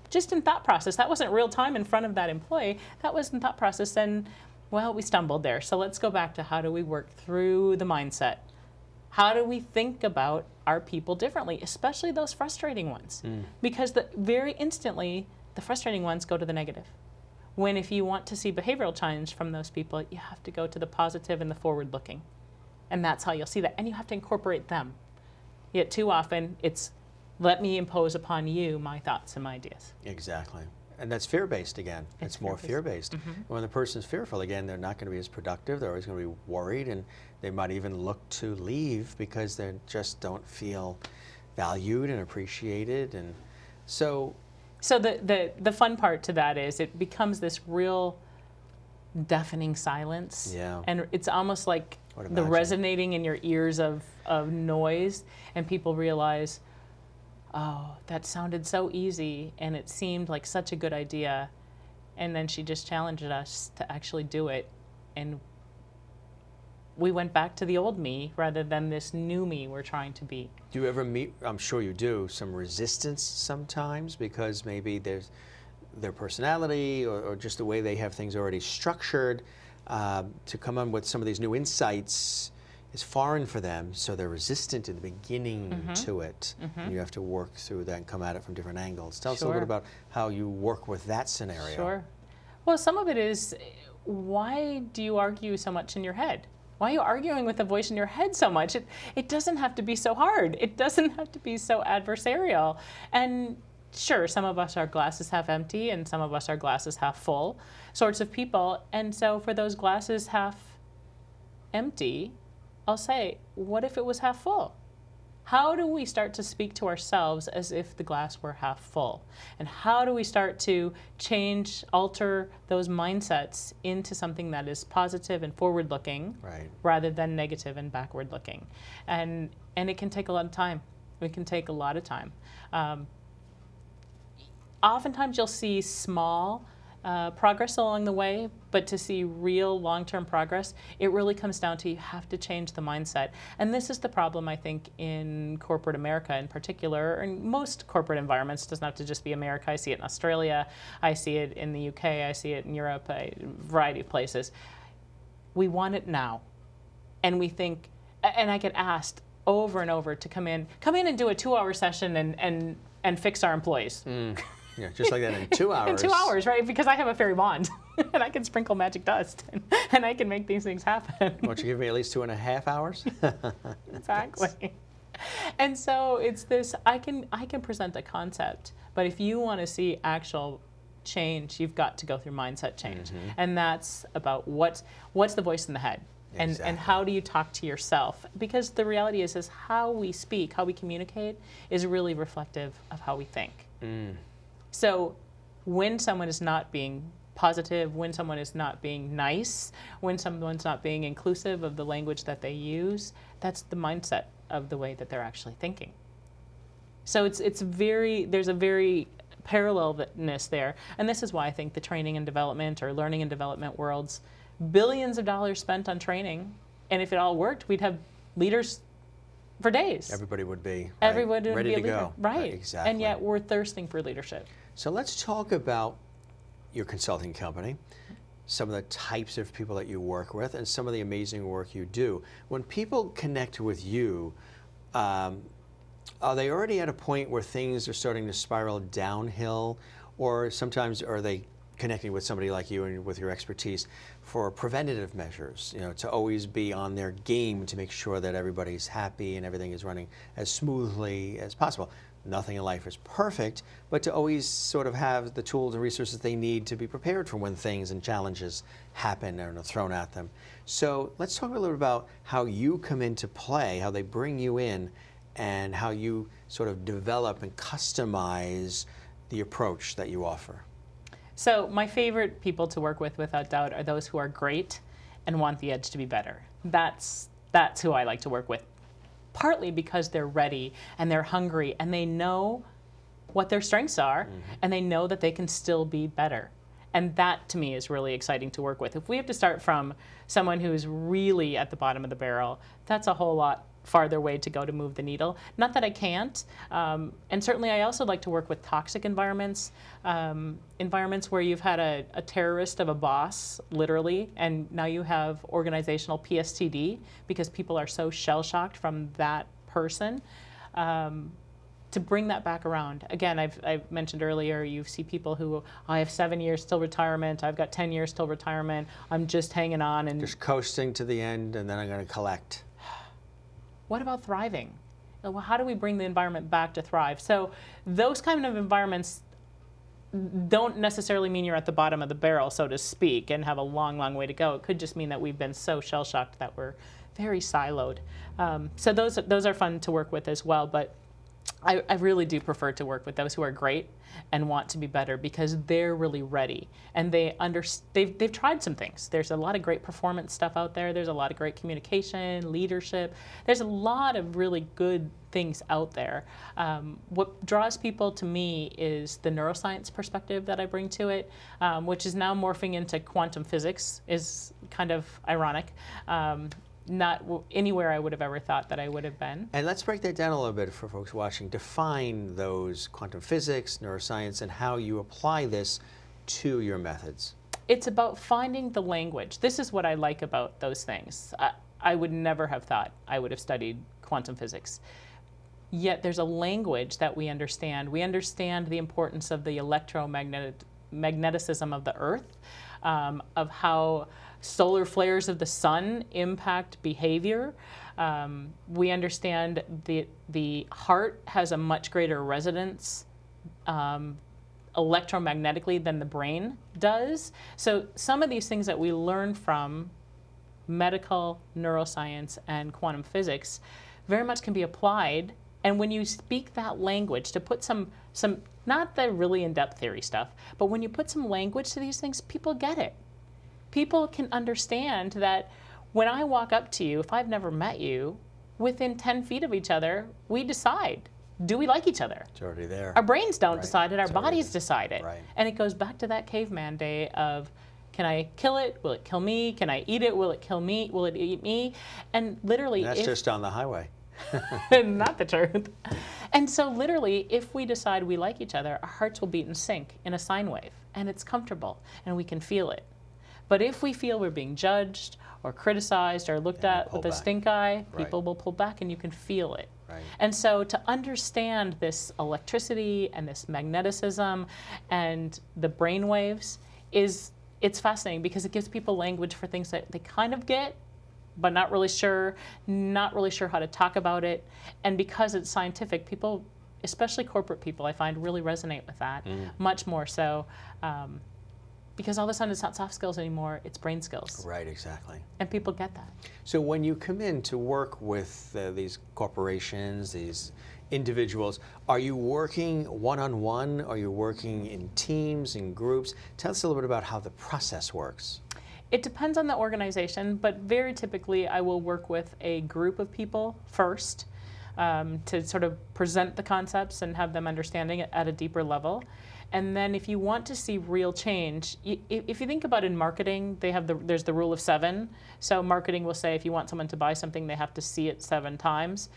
just in thought process. That wasn't real time in front of that employee. That was in thought process. And, well, we stumbled there. So let's go back to how do we work through the mindset? How do we think about our people differently, especially those frustrating ones? Because very instantly, the frustrating ones go to the negative. When if you want to see behavioral change from those people, you have to go to the positive and the forward-looking. And that's how you'll see that. And you have to incorporate them. Yet too often, it's let me impose upon you my thoughts and my ideas. Exactly. And that's fear-based again. It's more fear-based. When the person's fearful, again, they're not going to be as productive. They're always going to be worried, and they might even look to leave because they just don't feel valued and appreciated. And so the fun part to that is it becomes this real deafening silence. Yeah. And it's almost like the resonating in your ears of noise, and people realize, oh, that sounded so easy, and it seemed like such a good idea. And then she just challenged us to actually do it. And we went back to the old me rather than this new me we're trying to be. Do you ever meet, I'm sure you do, some resistance sometimes because maybe there's their personality or just the way they have things already structured to come on with some of these new insights is foreign for them, so they're resistant in the beginning to it. And you have to work through that and come at it from different angles. Tell us a little bit about how you work with that scenario. Sure. Well, some of it is, why do you argue so much in your head? Why are you arguing with the voice in your head so much? It doesn't have to be so hard. It doesn't have to be so adversarial. And sure, some of us are glasses half empty and some of us are glasses half full sorts of people. And so for those glasses half empty, I'll say, what if it was half full? How do we start to speak to ourselves as if the glass were half full? And how do we start to change, alter those mindsets into something that is positive and forward-looking rather than negative and backward-looking? And it can take a lot of time. It can take a lot of time. Oftentimes you'll see small progress along the way, but to see real long-term progress, it really comes down to you have to change the mindset. And this is the problem, I think, in corporate America in particular, and most corporate environments. It doesn't have to just be America. I see it in Australia, I see it in the UK, I see it in Europe, a variety of places. We want it now. And we think, and I get asked over and over to come in and do a 2-hour session and fix our employees. Yeah, just like that in 2 hours. In 2 hours, right? Because I have a fairy wand, and I can sprinkle magic dust, and I can make these things happen. Why don't you give me at least 2.5 hours? Exactly. And so it's this, I can present a concept, but if you want to see actual change, you've got to go through mindset change. And that's about what's the voice in the head. And how do you talk to yourself? Because the reality is how we speak, how we communicate is really reflective of how we think. So when someone is not being positive, when someone is not being nice, when someone's not being inclusive of the language that they use, that's the mindset of the way that they're actually thinking. So there's a very parallelness there. And this is why I think the training and development or learning and development worlds, billions of dollars spent on training, and if it all worked, we'd have leaders for days. Everybody would be. Everybody would ready be a to leader. go. Right. Exactly. And yet we're thirsting for leadership. So let's talk about your consulting company, some of the types of people that you work with, and some of the amazing work you do. When people connect with you, are they already at a point where things are starting to spiral downhill, or sometimes are they connecting with somebody like you and with your expertise for preventative measures, to always be on their game to make sure that everybody's happy and everything is running as smoothly as possible. Nothing in life is perfect, but to always sort of have the tools and resources they need to be prepared for when things and challenges happen and are thrown at them. So let's talk a little bit about how you come into play, how they bring you in, and how you sort of develop and customize the approach that you offer. So my favorite people to work with, without doubt, are those who are great and want the edge to be better. That's who I like to work with. Partly because they're ready and they're hungry and they know what their strengths are, and they know that they can still be better. And that, to me, is really exciting to work with. If we have to start from someone who's really at the bottom of the barrel, that's a whole lot farther way to go to move the needle. Not that I can't. And certainly I also like to work with toxic environments, environments where you've had a terrorist of a boss, literally, and now you have organizational PSTD because people are so shell-shocked from that person. To bring that back around. Again, I've mentioned earlier, you see people who, I have 7 years till retirement, I've got 10 years till retirement, I'm just hanging on. And just coasting to the end, and then I'm going to collect. What about thriving? Well, how do we bring the environment back to thrive? So those kind of environments don't necessarily mean you're at the bottom of the barrel, so to speak, and have a long, long way to go. It could just mean that we've been so shell-shocked that we're very siloed. So those are fun to work with as well, but I really do prefer to work with those who are great and want to be better because they're really ready and they've tried some things. There's a lot of great performance stuff out there. There's a lot of great communication, leadership. There's a lot of really good things out there. What draws people to me is the neuroscience perspective that I bring to it, which is now morphing into quantum physics, is kind of ironic. Not anywhere I would have ever thought that I would have been. And let's break that down a little bit for folks watching. Define those quantum physics, neuroscience, and how you apply this to your methods. It's about finding the language. This is what I like about those things. I would never have thought I would have studied quantum physics. Yet there's a language that we understand. We understand the importance of the electromagnetism of the Earth, of how solar flares of the sun impact behavior. We understand the heart has a much greater resonance electromagnetically than the brain does. So some of these things that we learn from medical neuroscience and quantum physics very much can be applied. And when you speak that language, to put some not the really in-depth theory stuff, but when you put some language to these things, people get it. People can understand that when I walk up to you, if I've never met you, within 10 feet of each other, we decide, do we like each other? It's already there. Our brains don't Right. decide it, our It's already bodies decide it. Right. And it goes back to that caveman day of, can I kill it? Will it kill me? Can I eat it? Will it kill me? Will it eat me? And literally, That's just on the highway. not the truth. And so literally, if we decide we like each other, our hearts will beat in sync in a sine wave, and it's comfortable, and we can feel it. But if we feel we're being judged or criticized or looked at with a stink eye, people will pull back, and you can feel it. Right. And so to understand this electricity and this magneticism and the brain waves it's fascinating because it gives people language for things that they kind of get, but not really sure how to talk about it. And because it's scientific, people, especially corporate people, I find really resonate with that, much more so. Because all of a sudden it's not soft skills anymore, it's brain skills. Right, exactly. And people get that. So when you come in to work with these corporations, these individuals, are you working one-on-one? Are you working in teams, in groups? Tell us a little bit about how the process works. It depends on the organization, but very typically I will work with a group of people first to sort of present the concepts and have them understanding it at a deeper level. And then if you want to see real change, if you think about in marketing, there's the rule of 7. So marketing will say if you want someone to buy something, they have to see it 7 times.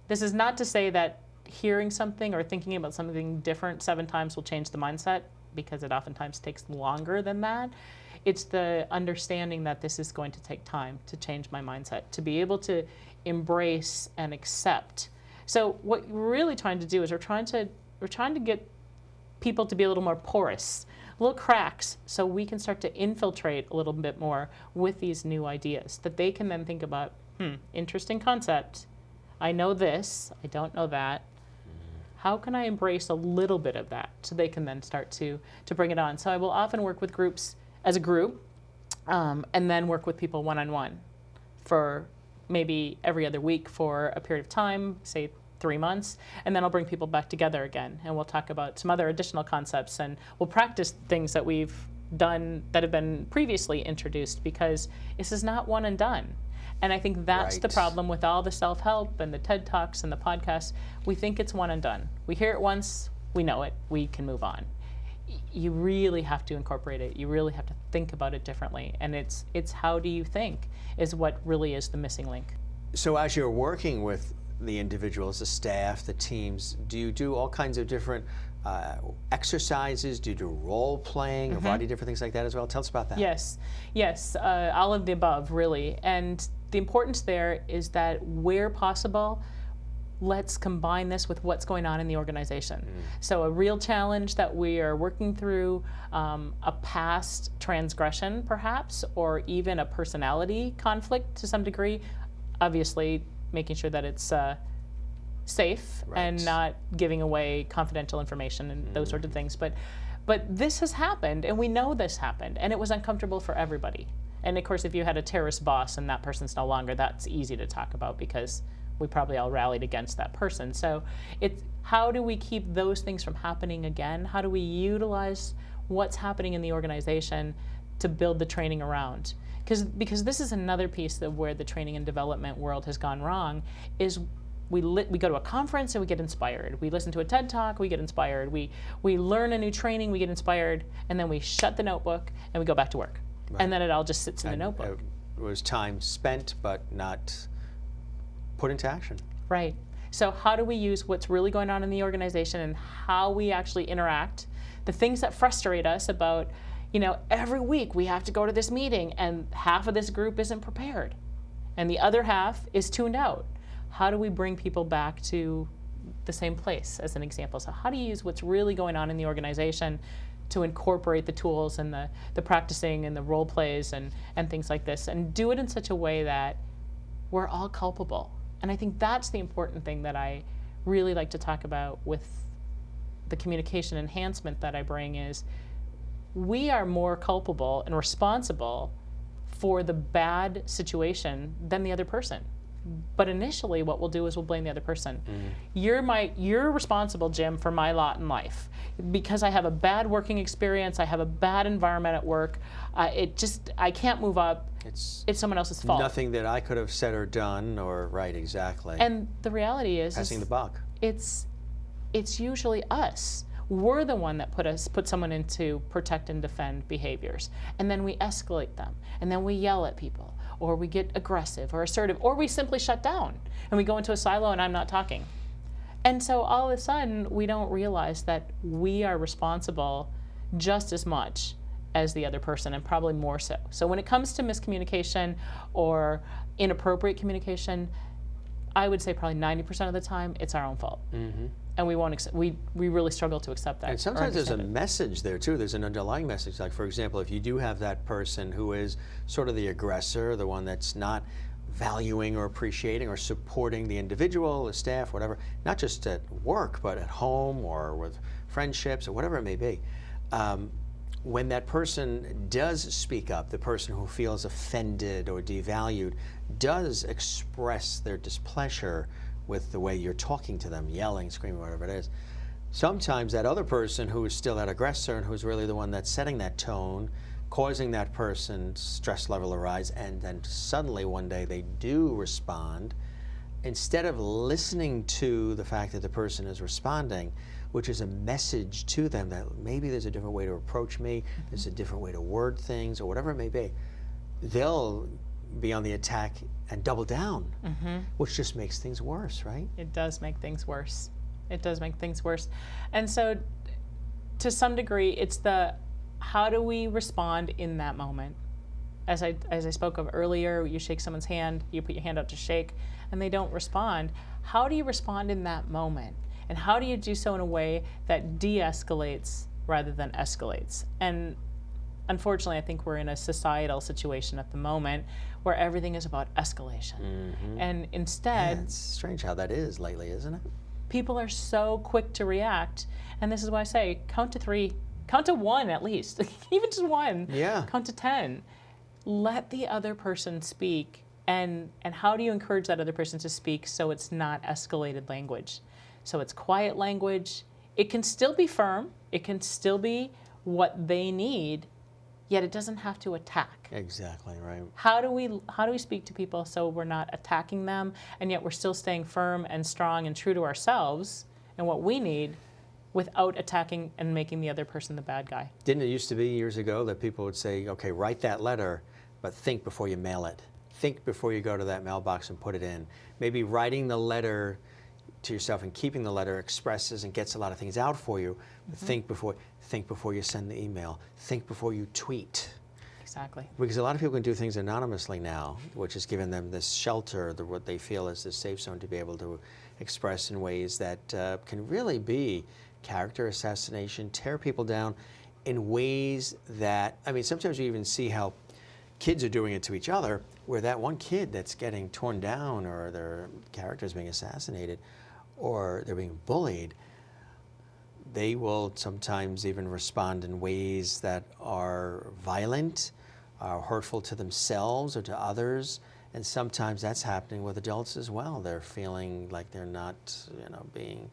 This is not to say that hearing something or thinking about something different 7 times will change the mindset, because it oftentimes takes longer than that. It's the understanding that this is going to take time to change my mindset, to be able to embrace and accept. So what we're really trying to do is we're trying to get people to be a little more porous little cracks, so we can start to infiltrate a little bit more with these new ideas that they can then think about, interesting concept. I know this, I don't know that. How can I embrace a little bit of that so they can then start to bring it on? So I will often work with groups as a group, and then work with people one-on-one for maybe every other week for a period of time, say 3 months, and then I'll bring people back together again, and we'll talk about some other additional concepts, and we'll practice things that we've done that have been previously introduced, because this is not one and done. And I think that's the problem with all the self-help and the TED Talks and the podcasts. We think it's one and done. We hear it once, we know it, we can move on. You really have to incorporate it. You really have to think about it differently. And it's how do you think is what really is the missing link. So as you're working with the individuals, the staff, the teams, do you do all kinds of different exercises? Do you do role playing, a variety of different things like that as well? Tell us about that. Yes, all of the above, really. And the importance there is that where possible, let's combine this with what's going on in the organization. So a real challenge that we are working through, a past transgression perhaps, or even a personality conflict to some degree, obviously making sure that it's safe and not giving away confidential information and those sorts of things. But this has happened, and we know this happened, and it was uncomfortable for everybody. And of course, if you had a terrorist boss and that person's no longer, that's easy to talk about because we probably all rallied against that person. So it's how do we keep those things from happening again? How do we utilize what's happening in the organization to build the training around? Because this is another piece of where the training and development world has gone wrong, is we go to a conference and we get inspired. We listen to a TED Talk, we get inspired. We learn a new training, we get inspired, and then we shut the notebook and we go back to work. And then it all just sits in the notebook. It was time spent but not put into action. Right. So how do we use what's really going on in the organization and how we actually interact, the things that frustrate us about, every week we have to go to this meeting and half of this group isn't prepared and the other half is tuned out. How do we bring people back to the same place, as an example? So how do you use what's really going on in the organization to incorporate the tools and the practicing and the role plays and things like this, and do it in such a way that we're all culpable? And I think that's the important thing that I really like to talk about with the communication enhancement that I bring, is we are more culpable and responsible for the bad situation than the other person. But initially what we'll do is we'll blame the other person. You're responsible, Jim, for my lot in life. Because I have a bad working experience, I have a bad environment at work, I can't move up. It's someone else's fault. Nothing that I could have said or done, or exactly. And the reality is passing the buck. It's usually us. We're the one that put someone into protect and defend behaviors. And then we escalate them. And then we yell at people. Or we get aggressive or assertive. Or we simply shut down. And we go into a silo and I'm not talking. And so all of a sudden, we don't realize that we are responsible just as much as the other person, and probably more so. So when it comes to miscommunication or inappropriate communication, I would say probably 90% of the time, it's our own fault. And we won't we really struggle to accept that. And sometimes there's a message there too. There's an underlying message. Like, for example, if you do have that person who is sort of the aggressor, the one that's not valuing or appreciating or supporting the individual, the staff, whatever, not just at work, but at home or with friendships or whatever it may be. When that person does speak up, the person who feels offended or devalued does express their displeasure with the way you're talking to them, yelling, screaming, whatever it is. Sometimes that other person who is still that aggressor and who's really the one that's setting that tone, causing that person's stress level to rise, and then suddenly one day they do respond, instead of listening to the fact that the person is responding, which is a message to them that maybe there's a different way to approach me, there's a different way to word things, or whatever it may be, they'll be on the attack and double down, which just makes things worse, right? It does make things worse. It does make things worse. And so to some degree, it's how do we respond in that moment? As I spoke of earlier, you shake someone's hand, you put your hand out to shake, and they don't respond. How do you respond in that moment? And how do you do so in a way that de-escalates rather than escalates. And unfortunately, I think we're in a societal situation at the moment where everything is about escalation. And instead, It's strange how that is lately, isn't it? people are so quick to react. And this is why I say count to 3, count to 1 at least, even just 1. Yeah. Count to 10. Let the other person speak. And how do you encourage that other person to speak so it's not escalated language? So it's quiet language. It can still be firm. It can still be what they need, yet it doesn't have to attack. Exactly, right. How do we speak to people so we're not attacking them, and yet we're still staying firm and strong and true to ourselves and what we need without attacking and making the other person the bad guy? Didn't it used to be years ago that people would say, okay, write that letter, but think before you mail it. Think before you go to that mailbox and put it in. Maybe writing the letter to yourself and keeping the letter expresses and gets a lot of things out for you. But think before you send the email. Think before you tweet. Exactly. Because a lot of people can do things anonymously now, which has given them this shelter, what they feel is this safe zone to be able to express in ways that can really be character assassination, tear people down in ways that, I mean, sometimes you even see how kids are doing it to each other, where that one kid that's getting torn down or their character is being assassinated or they're being bullied, they will sometimes even respond in ways that are violent, are hurtful to themselves or to others. And sometimes that's happening with adults as well. They're feeling like they're not, being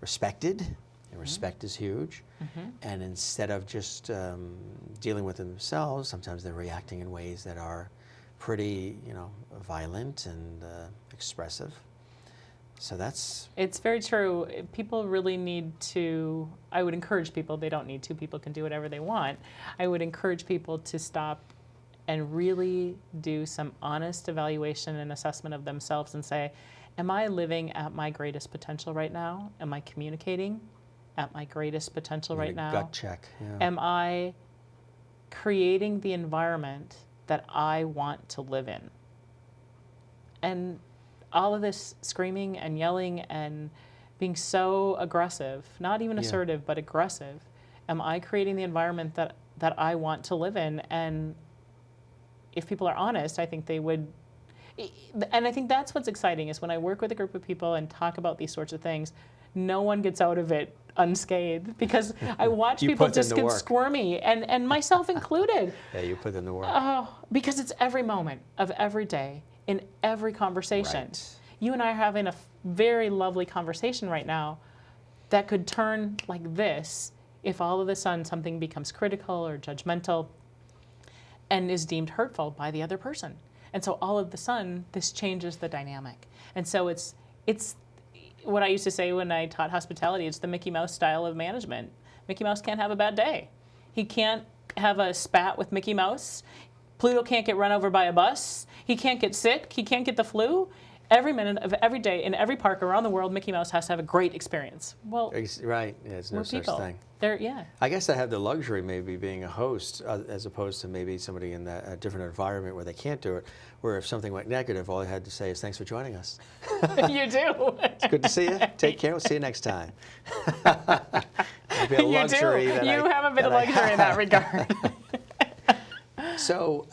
respected. And respect is huge. And instead of just dealing with it themselves, sometimes they're reacting in ways that are pretty, violent and expressive. So it's very true. People really need to, I would encourage people, they don't need to, people can do whatever they want. I would encourage people to stop and really do some honest evaluation and assessment of themselves and say, am I living at my greatest potential right now? Am I communicating at my greatest potential right now? Gut check. Yeah. Am I creating the environment that I want to live in? And all of this screaming and yelling and being so aggressive, not even assertive, but aggressive, am I creating the environment that I want to live in? And if people are honest, I think they would. And I think that's what's exciting, is when I work with a group of people and talk about these sorts of things, no one gets out of it unscathed, because I watch people just get squirmy, and myself included. Yeah, you put in the work. Oh, because it's every moment of every day, in every conversation. Right. You and I are having a very lovely conversation right now that could turn like this if all of a sudden something becomes critical or judgmental and is deemed hurtful by the other person. And so all of a sudden, this changes the dynamic. And so it's what I used to say when I taught hospitality, it's the Mickey Mouse style of management. Mickey Mouse can't have a bad day. He can't have a spat with Mickey Mouse. Pluto can't get run over by a bus. He can't get sick. He can't get the flu. Every minute of every day in every park around the world, Mickey Mouse has to have a great experience. Well, right. Yeah, there's no such thing. I guess I have the luxury maybe being a host as opposed to maybe somebody in a different environment where they can't do it, where if something went negative, all I had to say is thanks for joining us. You do. It's good to see you. Take care. We'll see you next time. Be a luxury you do. You have a bit of luxury in that regard. So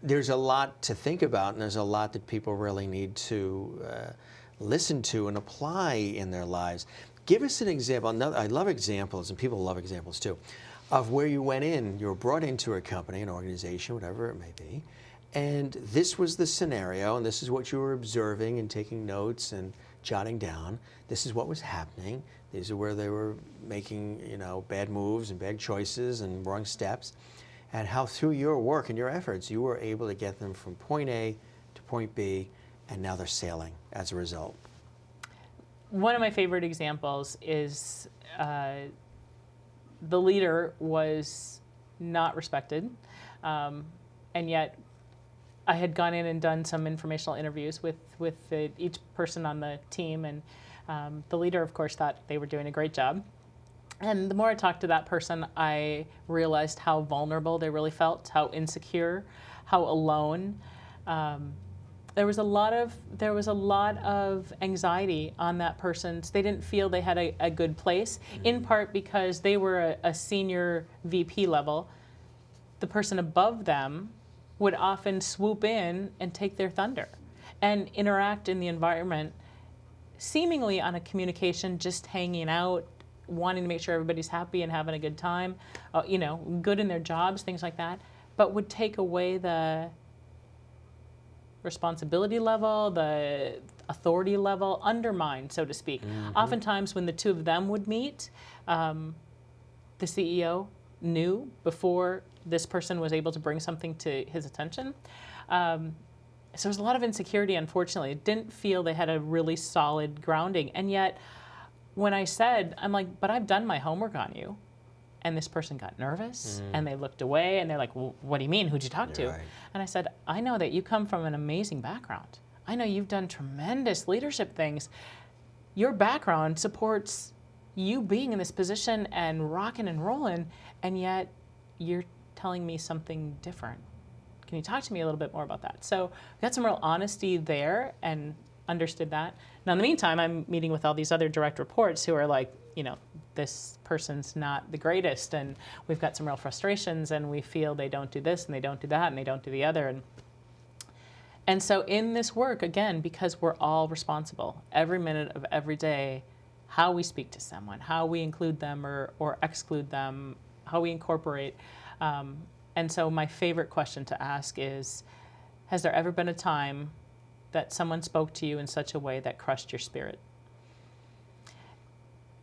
there's a lot to think about, and there's a lot that people really need to listen to and apply in their lives. Give us an example. I love examples, and people love examples too, of where you went in, you were brought into a company, an organization, whatever it may be, and this was the scenario, and this is what you were observing and taking notes and jotting down. This is what was happening. These are where they were making, bad moves and bad choices and wrong steps, and how through your work and your efforts, you were able to get them from point A to point B, and now they're sailing as a result. One of my favorite examples is the leader was not respected, and yet I had gone in and done some informational interviews with each person on the team, and the leader, of course, thought they were doing a great job. And the more I talked to that person, I realized how vulnerable they really felt, how insecure, how alone. There was a lot of anxiety on that person's. They didn't feel they had a good place, in part because they were a senior VP level. The person above them would often swoop in and take their thunder and interact in the environment seemingly on a communication, just hanging out, wanting to make sure everybody's happy and having a good time, good in their jobs, things like that, but would take away the responsibility level, the authority level, undermine, so to speak. Oftentimes when the two of them would meet, the CEO knew before this person was able to bring something to his attention. So there was a lot of insecurity, unfortunately. It didn't feel they had a really solid grounding. And yet, when I said, I'm like, but I've done my homework on you. And this person got nervous, and they looked away, and they're like, well, what do you mean? Who'd you talk to? Right. And I said, I know that you come from an amazing background. I know you've done tremendous leadership things. Your background supports you being in this position and rocking and rolling, and yet you're telling me something different. Can you talk to me a little bit more about that? So we got some real honesty there and understood that. Now, in the meantime, I'm meeting with all these other direct reports who are like, this person's not the greatest, and we've got some real frustrations, and we feel they don't do this, and they don't do that, and they don't do the other. And so in this work, again, because we're all responsible, every minute of every day, how we speak to someone, how we include them or exclude them, how we incorporate. And so my favorite question to ask is, has there ever been a time that someone spoke to you in such a way that crushed your spirit?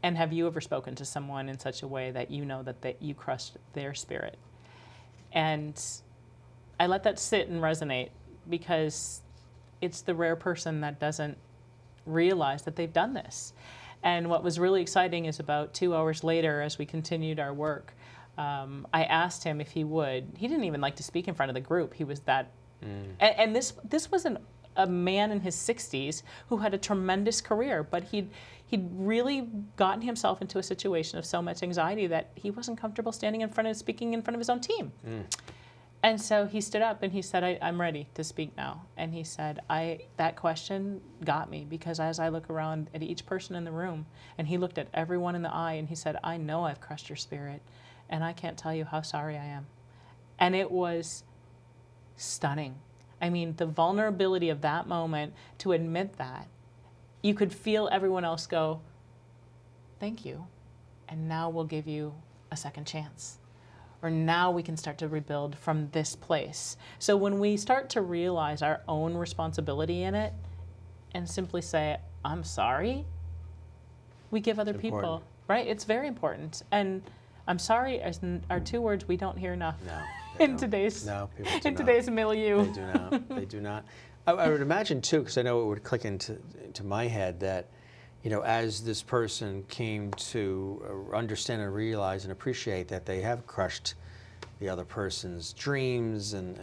And have you ever spoken to someone in such a way that you know that you crushed their spirit? And I let that sit and resonate, because it's the rare person that doesn't realize that they've done this. And what was really exciting is about 2 hours later, as we continued our work, I asked him if he would. He didn't even like to speak in front of the group. He was that, and this was a man in his 60s who had a tremendous career, but he'd really gotten himself into a situation of so much anxiety that he wasn't comfortable speaking in front of his own team. And so he stood up and he said, I'm ready to speak now. And he said, that question got me, because as I look around at each person in the room, and he looked at everyone in the eye, and he said, I know I've crushed your spirit, and I can't tell you how sorry I am. And it was stunning. I mean, the vulnerability of that moment to admit that, you could feel everyone else go, thank you, and now we'll give you a second chance. Or now we can start to rebuild from this place. So when we start to realize our own responsibility in it and simply say, I'm sorry, we give other people, right? It's very important. And I'm sorry are two words we don't hear enough in today's milieu. They do not. They do not. I would imagine too, because I know it would click into my head that, as this person came to understand and realize and appreciate that they have crushed the other person's dreams and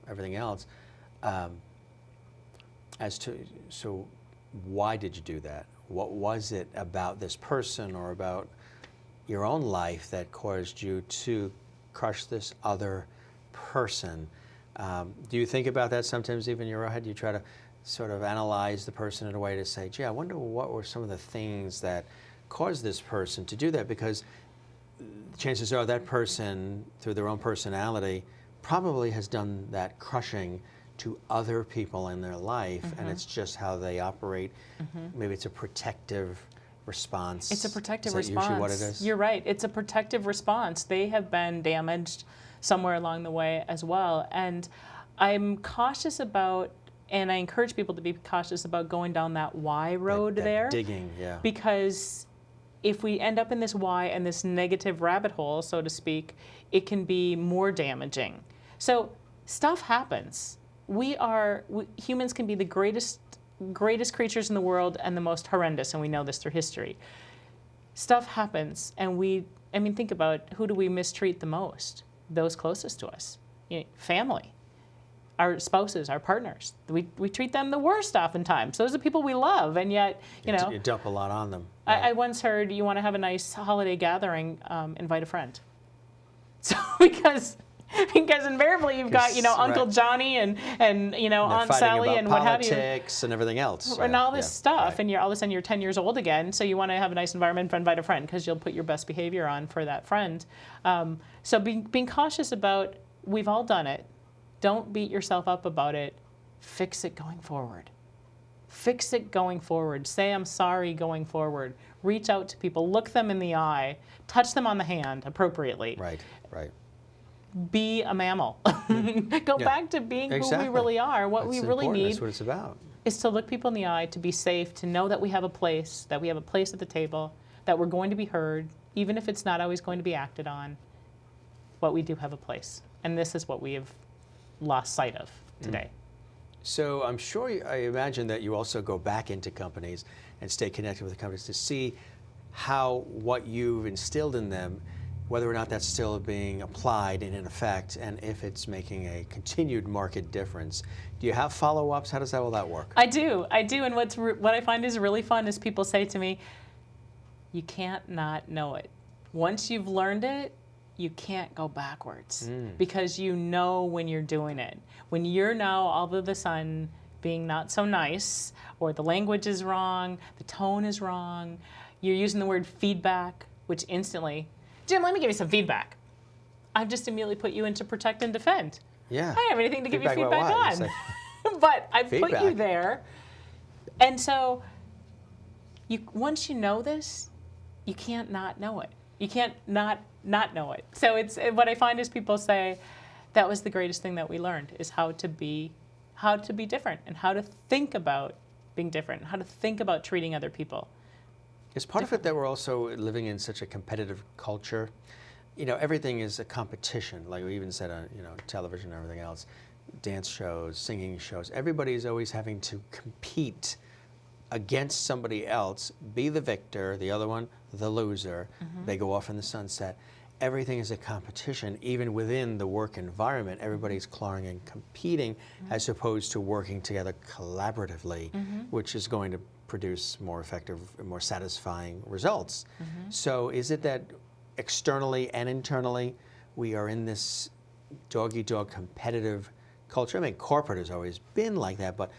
everything else, so why did you do that? What was it about this person or about your own life that caused you to crush this other person? Do you think about that sometimes even in your head? You try to sort of analyze the person in a way to say, gee, I wonder what were some of the things that caused this person to do that? Because chances are that person, through their own personality, probably has done that crushing to other people in their life, and it's just how they operate. Maybe it's a protective response. It's a protective response. Is that usually what it is? You're right. It's a protective response. They have been damaged somewhere along the way as well. And I'm cautious about, and I encourage people to be cautious about going down that why road there. Digging, yeah. Because if we end up in this why and this negative rabbit hole, so to speak, it can be more damaging. So stuff happens. Humans can be the greatest creatures in the world and the most horrendous, and we know this through history. Stuff happens, and think about, who do we mistreat the most? Those closest to us. Family, our spouses, our partners. We treat them the worst oftentimes. Those are people we love, and yet, You dump a lot on them. Right? I once heard, you want to have a nice holiday gathering, invite a friend. So, because because invariably you've got, Uncle Johnny and Aunt Sally and what have you. Politics and everything else. And all this stuff, and all of a sudden you're 10 years old again, so you want to have a nice environment, invite a friend, because you'll put your best behavior on for that friend. So being cautious about, we've all done it. Don't beat yourself up about it. Fix it going forward. Fix it going forward. Say I'm sorry going forward. Reach out to people. Look them in the eye. Touch them on the hand appropriately. Right. Be a mammal. Go back to being who we really are. What we really need That's what it's about. Is to look people in the eye, to be safe, to know that we have a place at the table, that we're going to be heard, even if it's not always going to be acted on. But we do have a place. And this is what we have lost sight of today. So I'm sure, I imagine that you also go back into companies and stay connected with the companies to see how what you've instilled in them, whether or not that's still being applied and in effect, and if it's making a continued market difference. Do you have follow-ups? How does all that work? I do. And what I find is really fun is people say to me, you can't not know it. Once you've learned it, you can't go backwards because you know when you're doing it. When you're now all of a sudden being not so nice, or the language is wrong, the tone is wrong, you're using the word feedback, which instantly, Jim, let me give you some feedback. I've just immediately put you into protect and defend. Yeah. I don't have anything to give you feedback on. Like, but I put you there. And so once you know this, you can't not know it. You can't not know it. So it's what I find is people say that was the greatest thing that we learned, is how to be different, and how to think about being different, and how to think about treating other people. Is part of it that we're also living in such a competitive culture? Everything is a competition, like we even said on television and everything else, dance shows, singing shows. Everybody's always having to compete against somebody else, be the victor, the other one, the loser. They go off in the sunset. Everything is a competition, even within the work environment. Everybody's clawing and competing as opposed to working together collaboratively, which is going to produce more effective, more satisfying results. So is it that externally and internally we are in this dog-eat-dog competitive culture? I mean, corporate has always been like that, but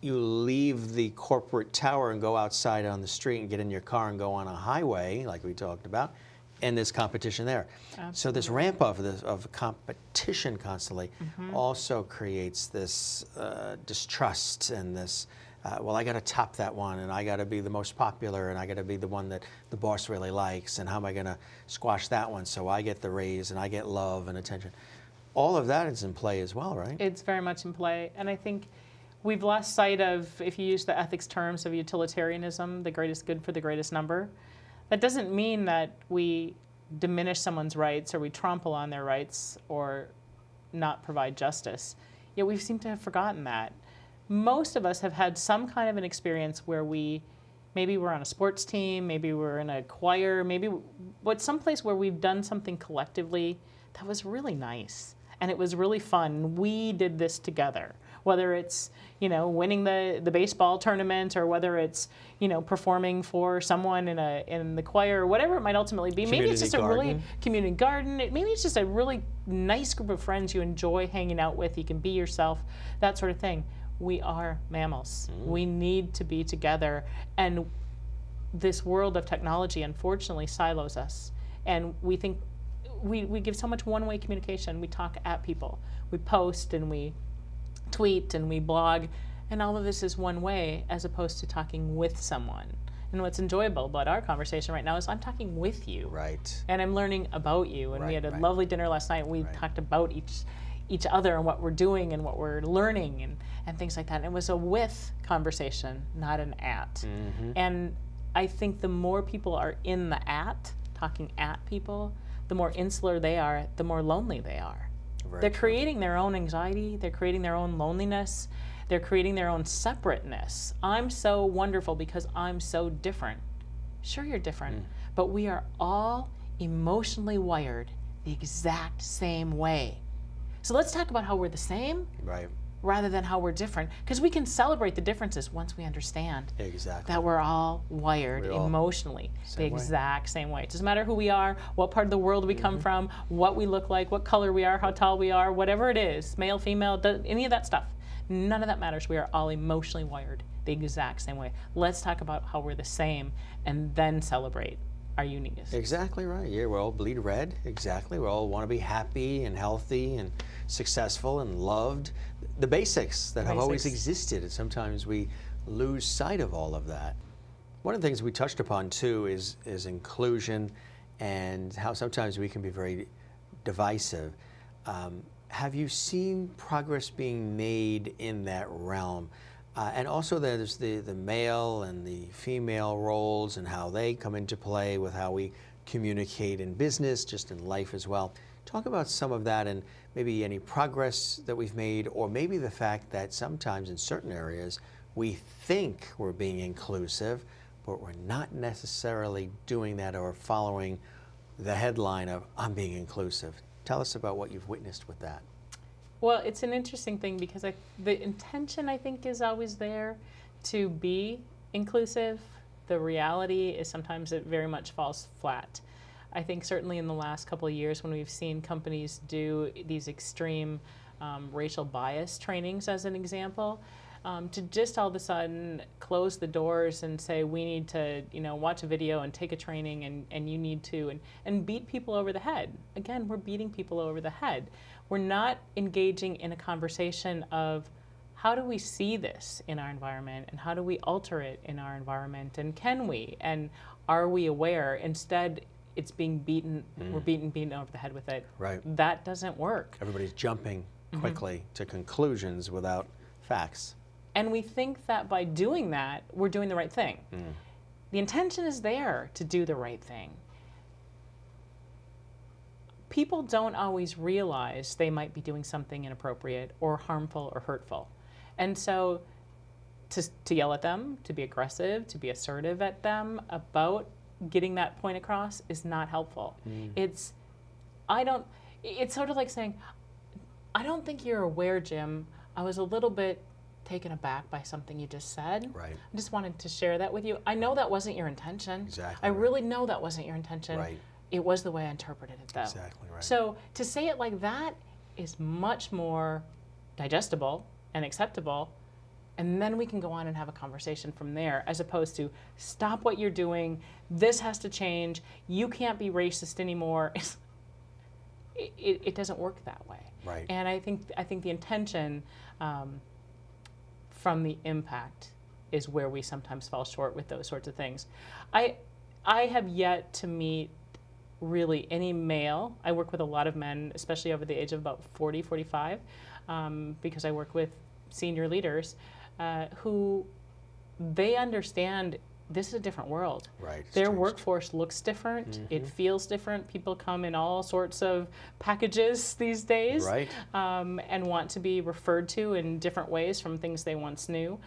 you leave the corporate tower and go outside on the street and get in your car and go on a highway, like we talked about, and there's competition there. Absolutely. So this ramp up of competition constantly also creates this distrust and this, well, I got to top that one, and I got to be the most popular, and I got to be the one that the boss really likes, and how am I going to squash that one so I get the raise and I get love and attention? All of that is in play as well, right? It's very much in play, and I think we've lost sight of, if you use the ethics terms of utilitarianism, the greatest good for the greatest number. That doesn't mean that we diminish someone's rights, or we trample on their rights, or not provide justice. Yet we seem to have forgotten that. Most of us have had some kind of an experience where maybe we're on a sports team, maybe we're in a choir, maybe someplace where we've done something collectively that was really nice, and it was really fun. We did this together. Whether it's, winning the baseball tournament, or whether it's, performing for someone in the choir, or whatever it might ultimately be. Maybe it's just a really community garden. Maybe it's just a really nice group of friends you enjoy hanging out with. You can be yourself, that sort of thing. We are mammals. We need to be together. And this world of technology, unfortunately, silos us. And we think we give so much one-way communication. We talk at people. We post and we tweet and we blog, and all of this is one way as opposed to talking with someone. And what's enjoyable about our conversation right now is I'm talking with you. Right. And I'm learning about you. And we had a lovely dinner last night. We talked about each other and what we're doing and what we're learning and things like that. And it was a with conversation, not an at. And I think the more people are in the at, talking at people, the more insular they are, the more lonely they are. They're creating their own anxiety, they're creating their own loneliness, they're creating their own separateness. I'm so wonderful because I'm so different. Sure, you're different, but we are all emotionally wired the exact same way. So let's talk about how we're the same. Right. rather than how we're different. Because we can celebrate the differences once we understand Exactly. that we're all wired We're all emotionally the same way. exact same way. It doesn't matter who we are, what part of the world we come from, what we look like, what color we are, how tall we are, whatever it is, male, female, any of that stuff. None of that matters. We are all emotionally wired the exact same way. Let's talk about how we're the same and then celebrate our uniqueness. Exactly right. Yeah, we all bleed red. Exactly. We all want to be happy and healthy and successful and loved. The basics that have always existed, and sometimes we lose sight of all of that. One of the things we touched upon too is inclusion and how sometimes we can be very divisive. Have you seen progress being made in that realm? And also there's the male and the female roles and how they come into play with how we communicate in business, just in life as well. Talk about some of that and maybe any progress that we've made, or maybe the fact that sometimes in certain areas we think we're being inclusive, but we're not necessarily doing that or following the headline of I'm being inclusive. Tell us about what you've witnessed with that. Well, it's an interesting thing because the intention, I think, is always there to be inclusive. The reality is sometimes it very much falls flat. I think certainly in the last couple of years when we've seen companies do these extreme racial bias trainings as an example, to just all of a sudden close the doors and say we need to watch a video and take a training and you need to and beat people over the head. Again, we're beating people over the head. We're not engaging in a conversation of how do we see this in our environment and how do we alter it in our environment and can we and are we aware? Instead, it's being beaten, we're beaten over the head with it. Right. That doesn't work. Everybody's jumping quickly to conclusions without facts. And we think that by doing that, we're doing the right thing. The intention is there to do the right thing. People don't always realize they might be doing something inappropriate or harmful or hurtful. And so to yell at them, to be aggressive, to be assertive at them about getting that point across is not helpful. It's sort of like saying, I don't think you're aware, Jim. I was a little bit taken aback by something you just said. Right. I just wanted to share that with you. I know that wasn't your intention. Exactly. I really know that wasn't your intention. Right. It was the way I interpreted it, though. Exactly right. So to say it like that is much more digestible and acceptable, and then we can go on and have a conversation from there, as opposed to stop what you're doing, this has to change, you can't be racist anymore. It doesn't work that way. Right. And I think the intention from the impact is where we sometimes fall short with those sorts of things. I have yet to meet really any male. I work with a lot of men, especially over the age of about 40, 45, because I work with senior leaders who they understand this is a different world. Right. Their workforce looks different. It feels different. People come in all sorts of packages these days, Right. And want to be referred to in different ways from things they once knew.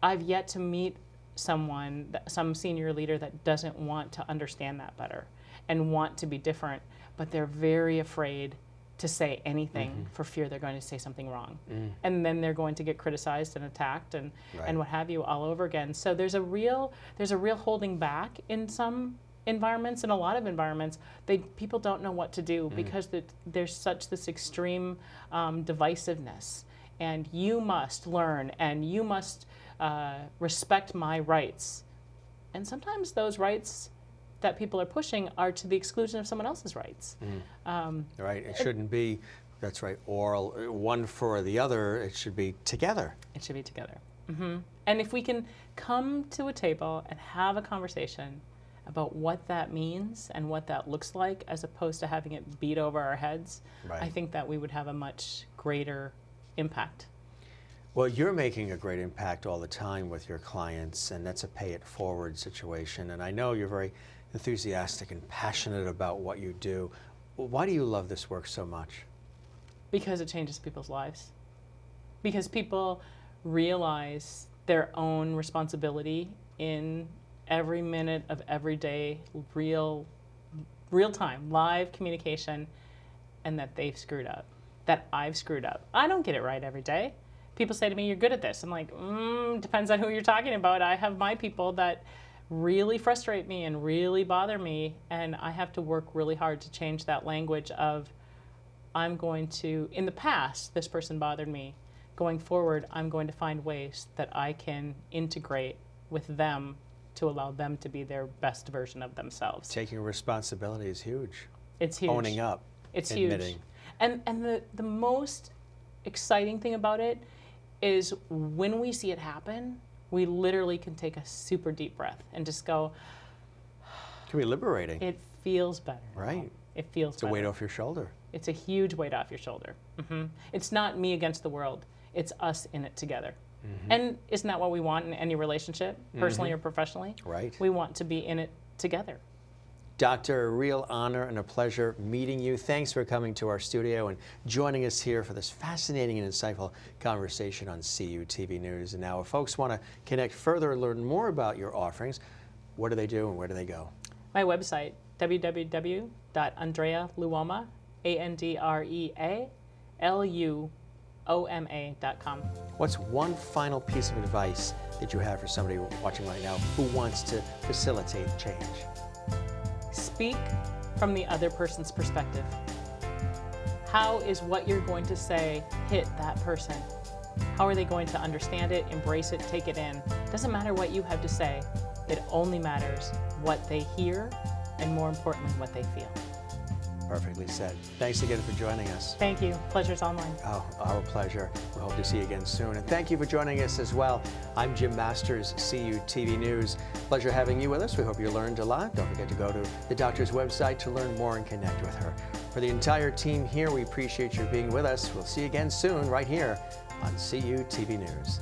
I've yet to meet some senior leader that doesn't want to understand that better and want to be different, but they're very afraid to say anything for fear they're going to say something wrong. And then they're going to get criticized and attacked and what have you all over again. So there's a real holding back in some environments. In a lot of environments, people don't know what to do because there's such this extreme divisiveness. And you must learn and you must respect my rights. And sometimes those rights that people are pushing are to the exclusion of someone else's rights. Right, it shouldn't be, that's right, or one for the other, it should be together. It should be together. And if we can come to a table and have a conversation about what that means and what that looks like, as opposed to having it beat over our heads, I think that we would have a much greater impact. Well, you're making a great impact all the time with your clients, and that's a pay it forward situation. And I know you're very enthusiastic and passionate about what you do. Why do you love this work so much? Because it changes people's lives. Because people realize their own responsibility in every minute of everyday, real time, live communication, and that they've screwed up. that I've screwed up. I don't get it right every day. People say to me, you're good at this. I'm like, depends on who you're talking about. I have my people that really frustrate me and really bother me, and I have to work really hard to change that language of, I'm going to, in the past, this person bothered me. Going forward, I'm going to find ways that I can integrate with them to allow them to be their best version of themselves. Taking responsibility is huge. It's huge. Owning up. It's admitting. Huge. And the most exciting thing about it is when we see it happen, we literally can take a super deep breath and just go, it can be liberating. It feels better. Right. It feels better. It's a weight off your shoulder. It's a huge weight off your shoulder. It's not me against the world. It's us in it together. And isn't that what we want in any relationship, personally or professionally? Right. We want to be in it together. Doctor, a real honor and a pleasure meeting you. Thanks for coming to our studio and joining us here for this fascinating and insightful conversation on CUTV News. And now if folks want to connect further and learn more about your offerings, what do they do and where do they go? My website, www.andrealuoma, AndreaLuoma.com. What's one final piece of advice that you have for somebody watching right now who wants to facilitate change? Speak from the other person's perspective. How is what you're going to say hit that person? How are they going to understand it, embrace it, take it in? Doesn't matter what you have to say. It only matters what they hear and, more importantly, what they feel. Perfectly said. Thanks again for joining us. Thank you. Pleasure's all mine. Oh, our pleasure. We hope to see you again soon. And thank you for joining us as well. I'm Jim Masters, CUTV News. Pleasure having you with us. We hope you learned a lot. Don't forget to go to the doctor's website to learn more and connect with her. For the entire team here, we appreciate you being with us. We'll see you again soon right here on CUTV News.